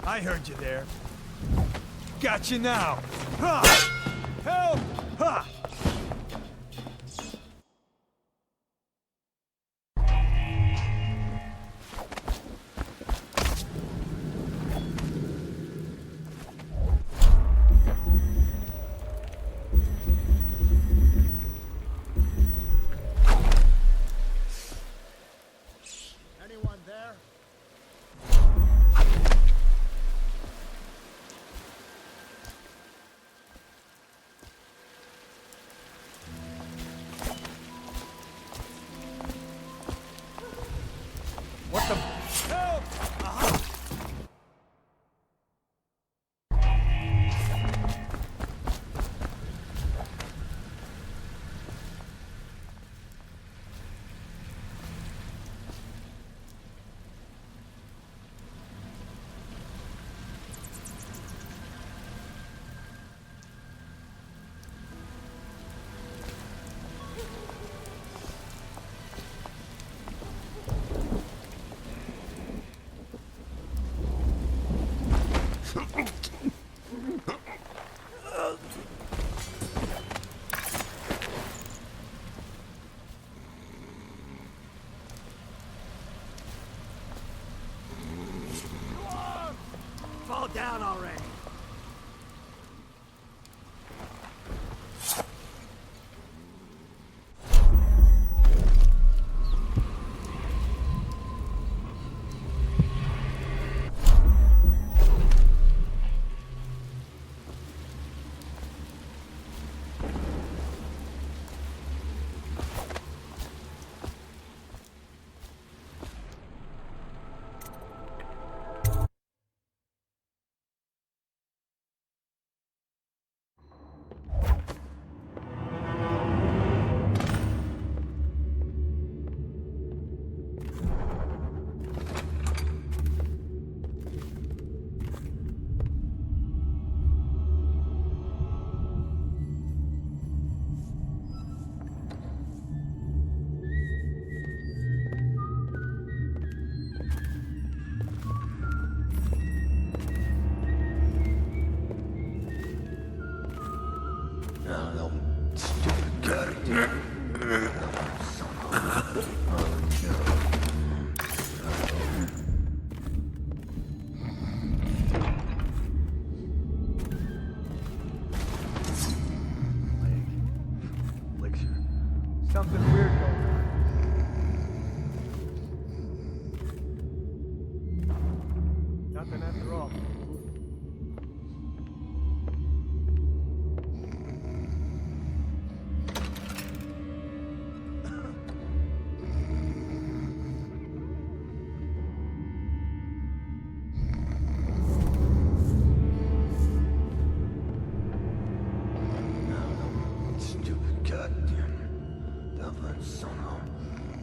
I heard you there. Got you now. Ha! Help! Ha! Anyone there? What the? Help! Aha! Fall down already. Something weird going on. Nothing after all.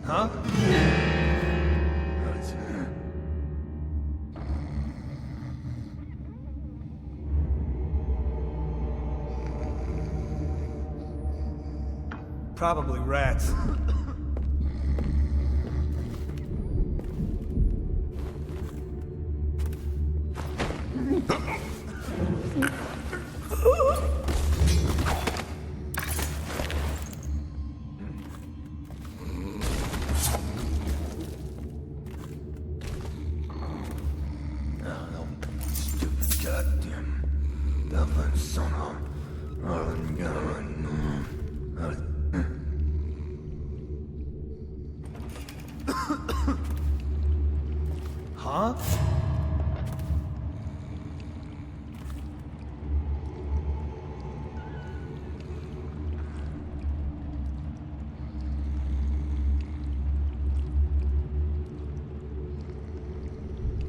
Huh? Probably rats. Huh?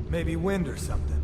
Maybe wind or something.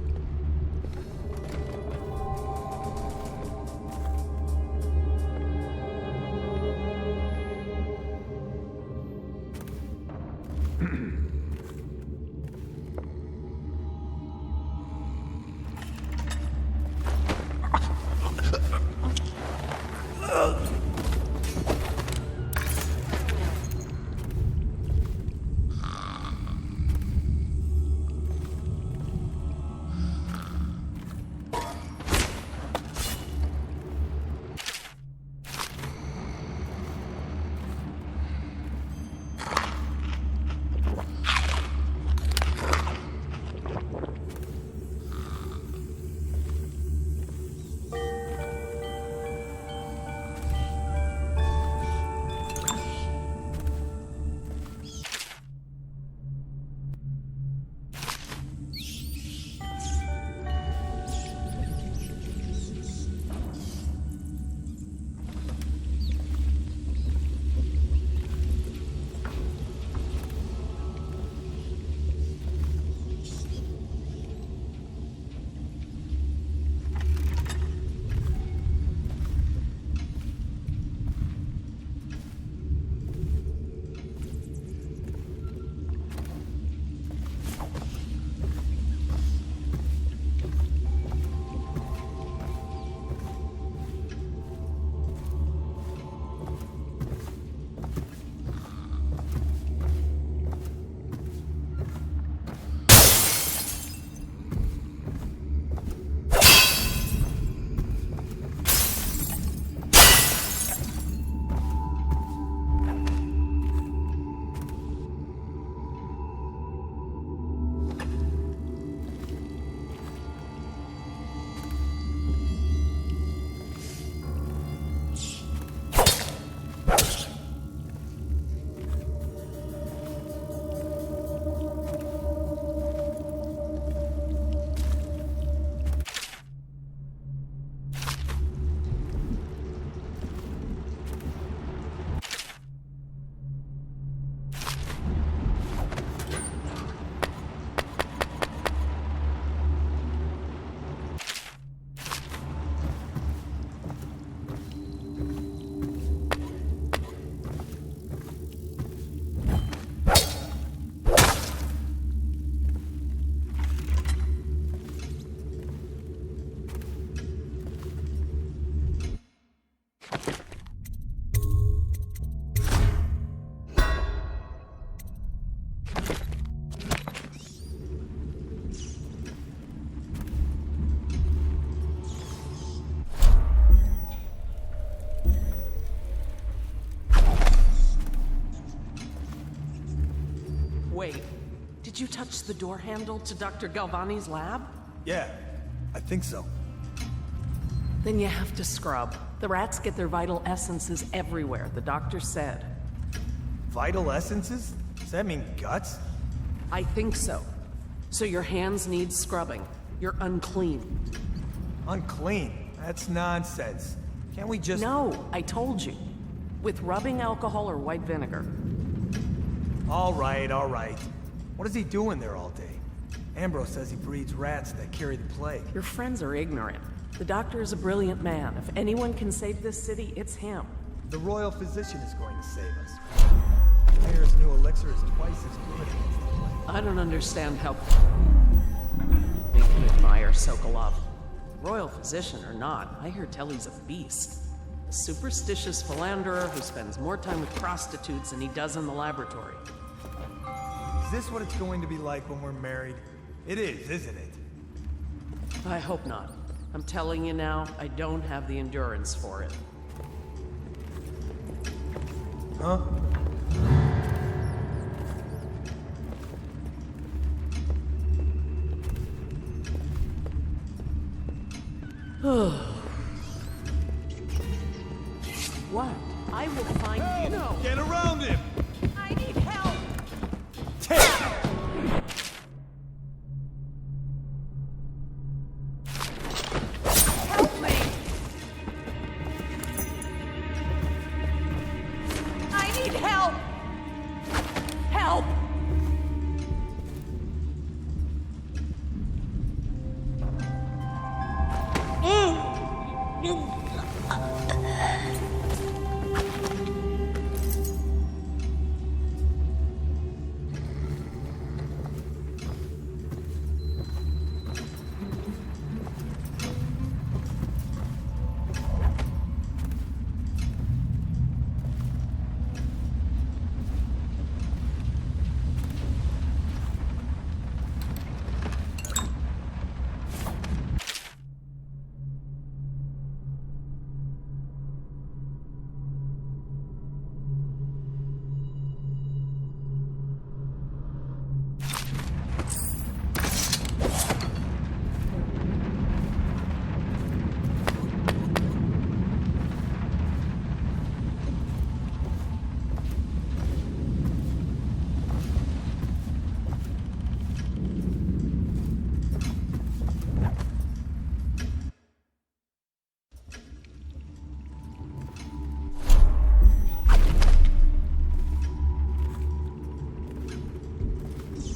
Wait, did you touch the door handle to Dr. Galvani's lab? Yeah, I think so. Then you have to scrub. The rats get their vital essences everywhere, the doctor said. Vital essences? Does that mean guts? I think so. So your hands need scrubbing. You're unclean. Unclean? That's nonsense. Can't we just... No, I told you. With rubbing alcohol or white vinegar. All right, all right. What is he doing there all day? Ambrose says he breeds rats that carry the plague. Your friends are ignorant. The doctor is a brilliant man. If anyone can save this city, it's him. The royal physician is going to save us. Mayor's new elixir is twice as good against the plague. I don't understand how... We can admire Sokolov. Royal physician or not, I hear tell he's a beast. A superstitious philanderer who spends more time with prostitutes than he does in the laboratory. Is this what it's going to be like when we're married? It is, isn't it? I hope not. I'm telling you now, I don't have the endurance for it. Huh? What? I will find you. No. Get around him! I need help! Take it! Help me! I need help! Help!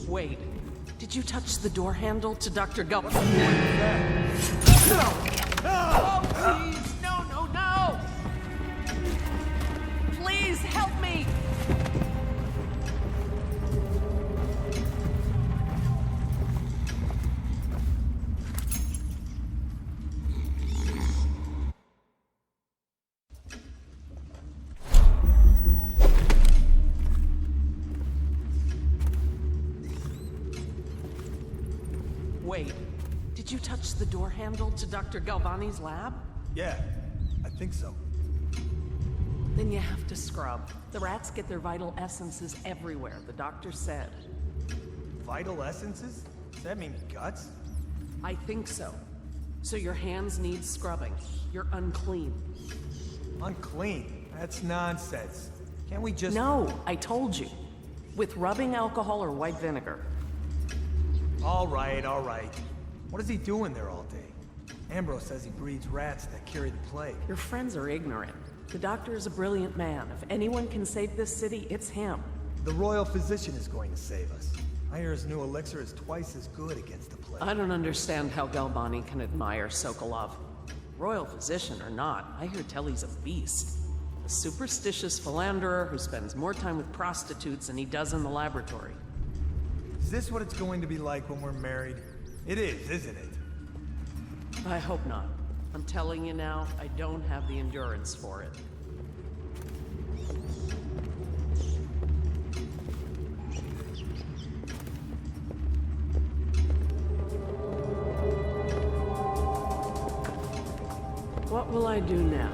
Wait, did you touch the door handle to Dr. Galvan? No! Oh, please! No, no, no! Please, help me! Wait, did you touch the door handle to Dr. Galvani's lab? Yeah, I think so. Then you have to scrub. The rats get their vital essences everywhere, the doctor said. Vital essences? Does that mean guts? I think so. So your hands need scrubbing. You're unclean. Unclean? That's nonsense. Can't we just... No, I told you. With rubbing alcohol or white vinegar. All right, all right. What is he doing there all day? Ambrose says he breeds rats that carry the plague. Your friends are ignorant. The doctor is a brilliant man. If anyone can save this city, it's him. The royal physician is going to save us. I hear his new elixir is twice as good against the plague. I don't understand how Galvani can admire Sokolov. Royal physician or not, I hear tell he's a beast. A superstitious philanderer who spends more time with prostitutes than he does in the laboratory. Is this what it's going to be like when we're married? It is, isn't it? I hope not. I'm telling you now, I don't have the endurance for it. What will I do now?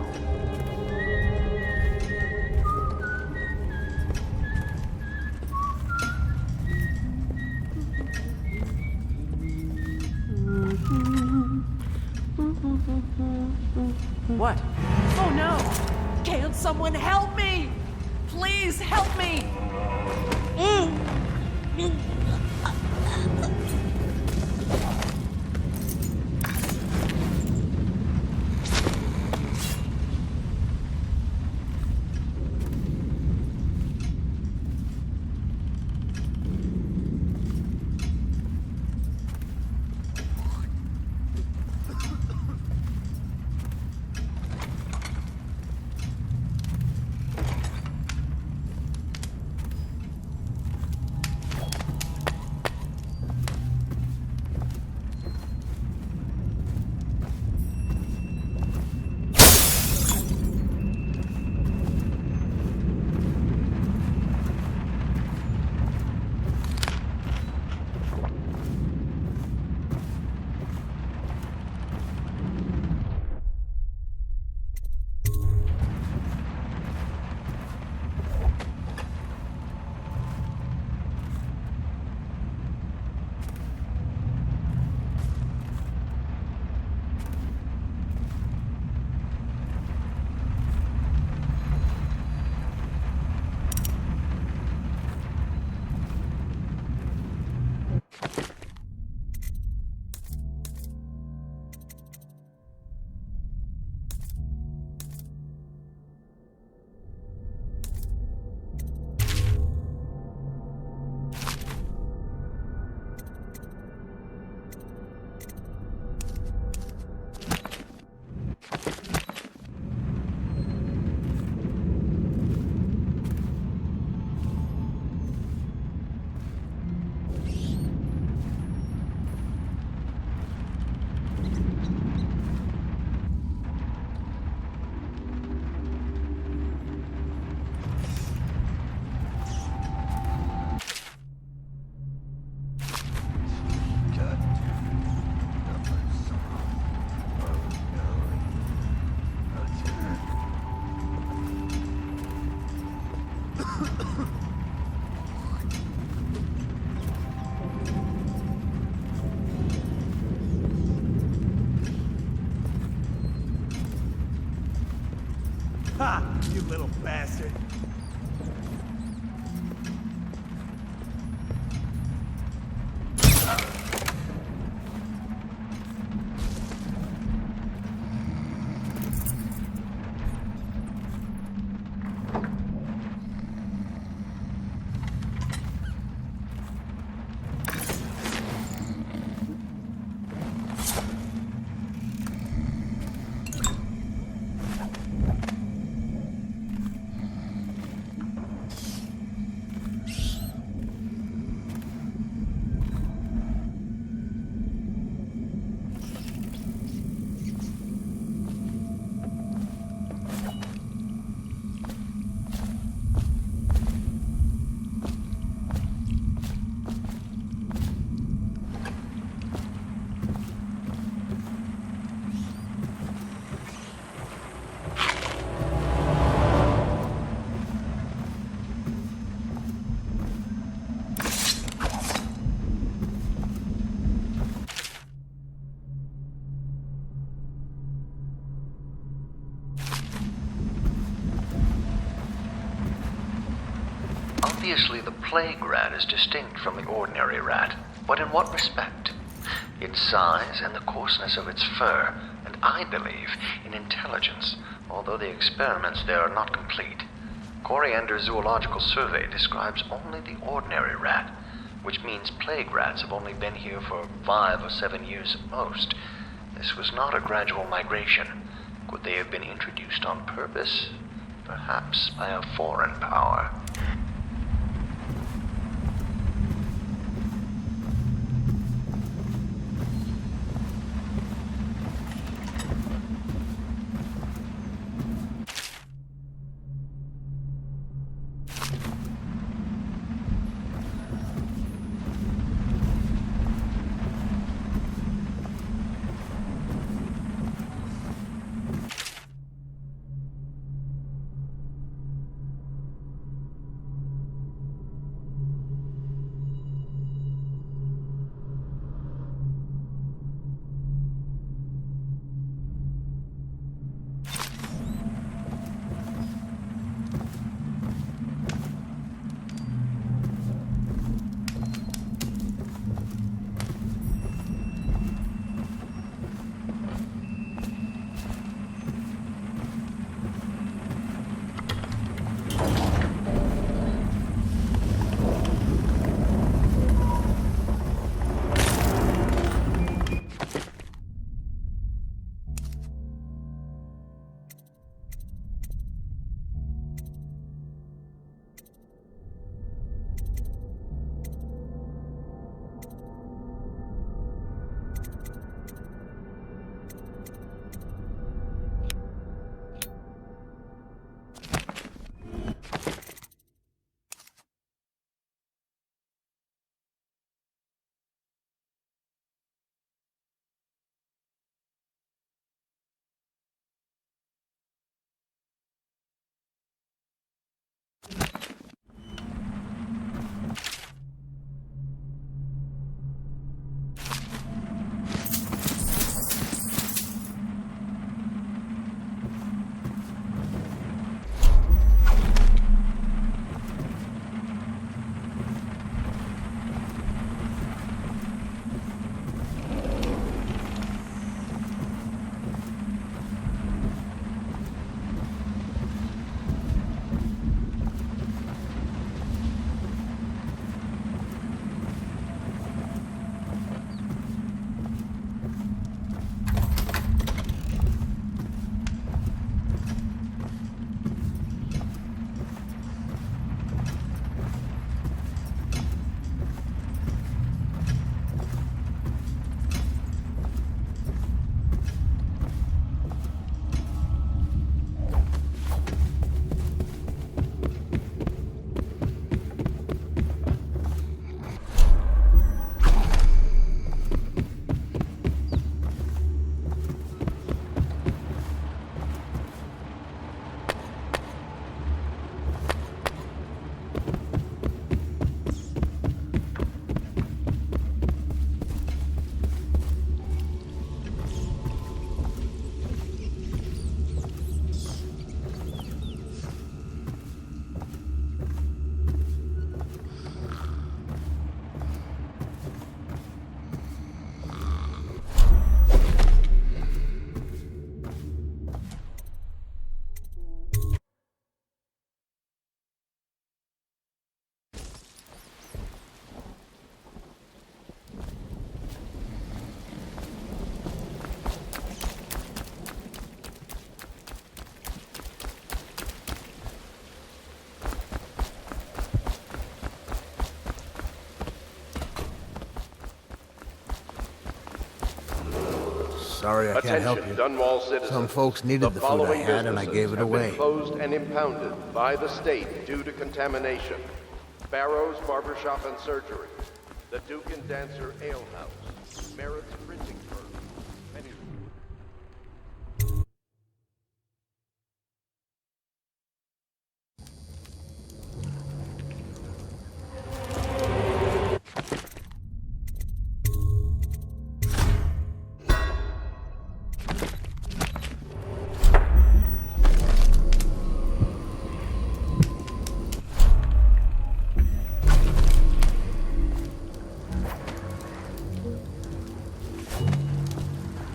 What? Oh no! Can't someone help me? Please help me! Ha! You little bastard. Obviously, the plague rat is distinct from the ordinary rat, but in what respect? Its size and the coarseness of its fur, and I believe in intelligence, although the experiments there are not complete. Coriander's zoological survey describes only the ordinary rat, which means plague rats have only been here for 5 or 7 years at most. This was not a gradual migration. Could they have been introduced on purpose? Perhaps by a foreign power. Sorry I can't help you. Dunwall citizens. Some folks needed the food I had, and I gave it away. Been closed and impounded by the state due to contamination. Barrow's Barbershop and Surgery, the Duke and Dancer Ale House, Merritt's Printing Firm.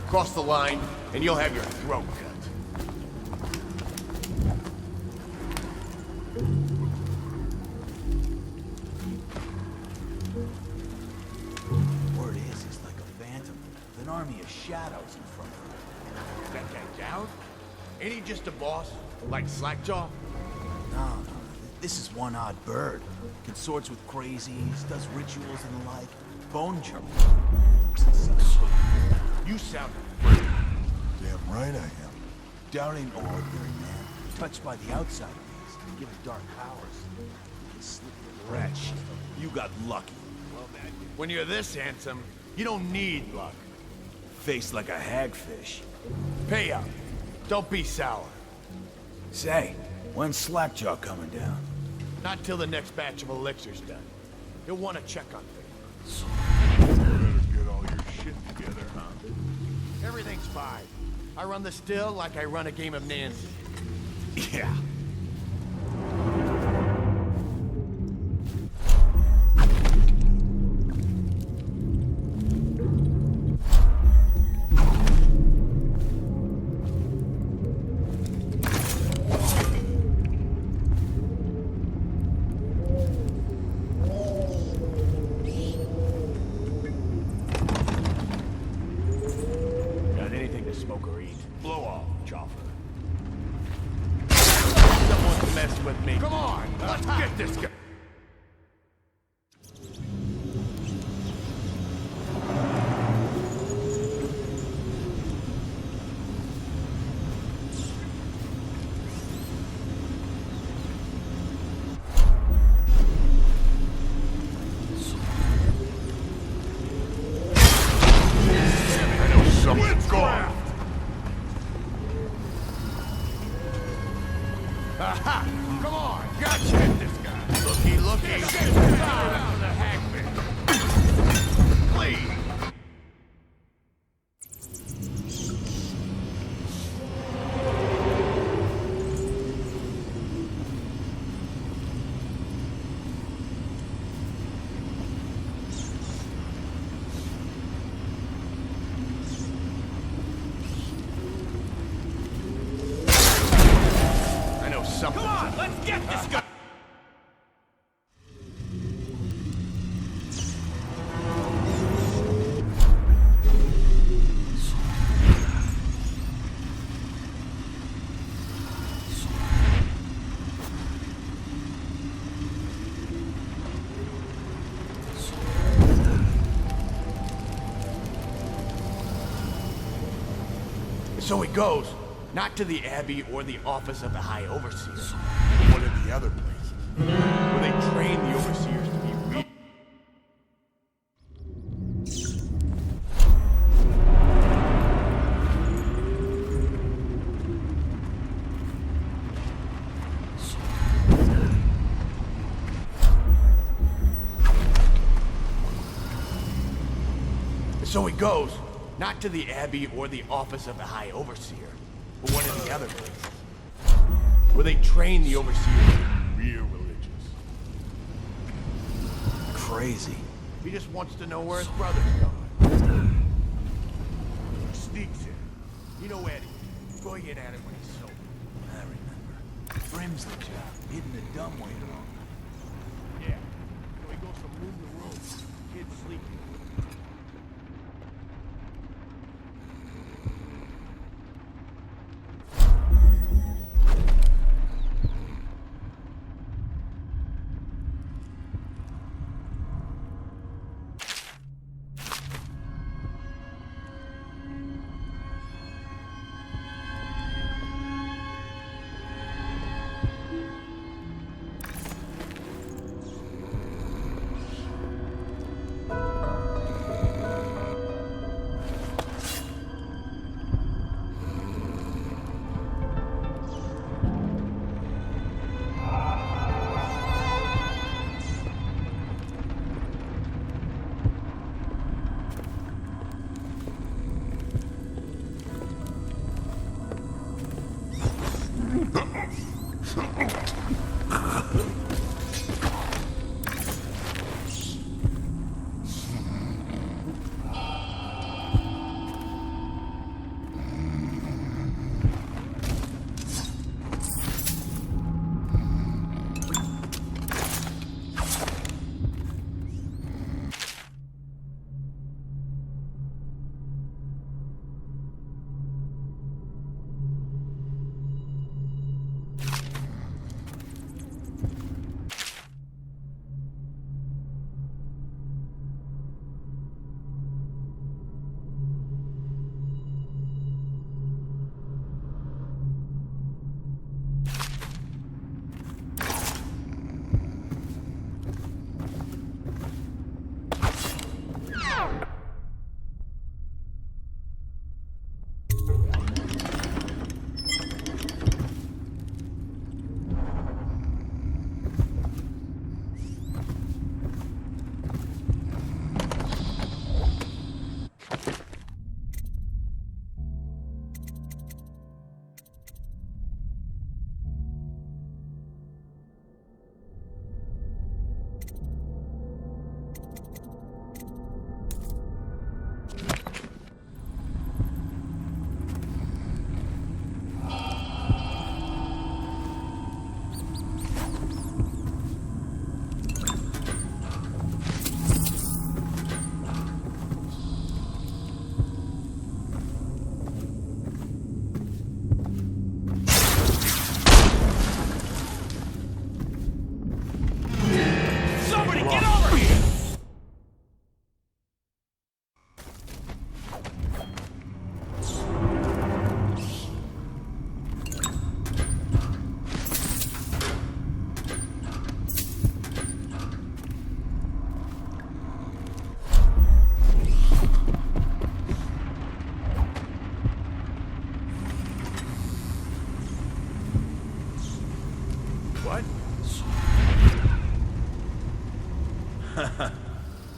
Cross the line, and you'll have your throat cut. Word is, he's like a phantom, with an army of shadows in front of him. That guy down? Ain't he just a boss? Like Slackjaw? No, this is one odd bird. Consorts with crazies, does rituals and the like. Bone church. You sound damn right I am. Down ain't no ordinary man. Touched by the outside of these, given dark powers. You can slip the rat shit. You got lucky. when you're this handsome, you don't need luck. Face like a hagfish. Pay up. Don't be sour. Say, when's Slackjaw coming down? Not till the next batch of elixirs done. You'll want to check on things. Better get all your shit together, huh? Everything's fine. I run the still like I run a game of Nancy. Yeah. So it goes, not to the Abbey or the office of the High Overseer, but one of the other places, where they train the Overseers to be real. So it goes, not to the Abbey or the office of the High Overseer, but one of the other places, where they train the Overseers to be real religious. Crazy. He just wants to know where his brother's going. Sneaks in. You know Eddie. Go get at him when he's sober. I remember. Brim's the job, hitting the dumb way along. Yeah. So he goes from room to room. Kids sleeping.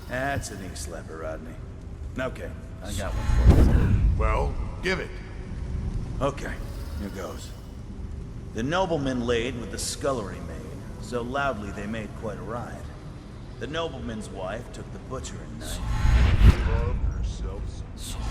That's an slapper, Rodney. Okay, I got one for you. Well, give it. Okay, here goes. The nobleman laid with the scullery maid, so loudly they made quite a ride. The nobleman's wife took the butcher at night. Loved herself some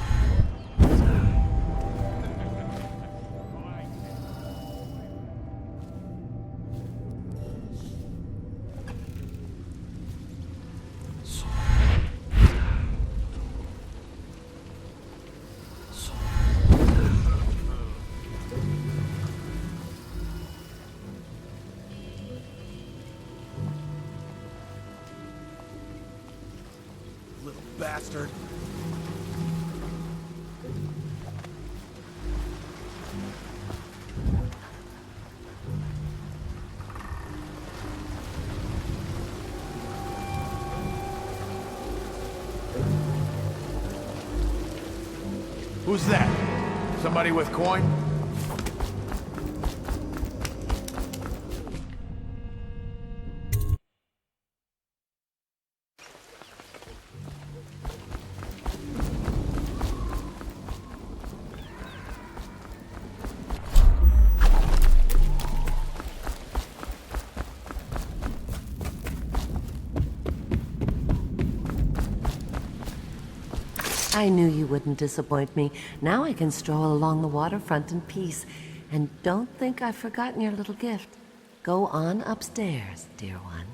bastard. Who's that? Somebody with coin? I knew you wouldn't disappoint me. Now I can stroll along the waterfront in peace. And don't think I've forgotten your little gift. Go on upstairs, dear one.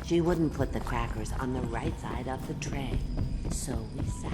She wouldn't put the crackers on the right side of the tray, so we sat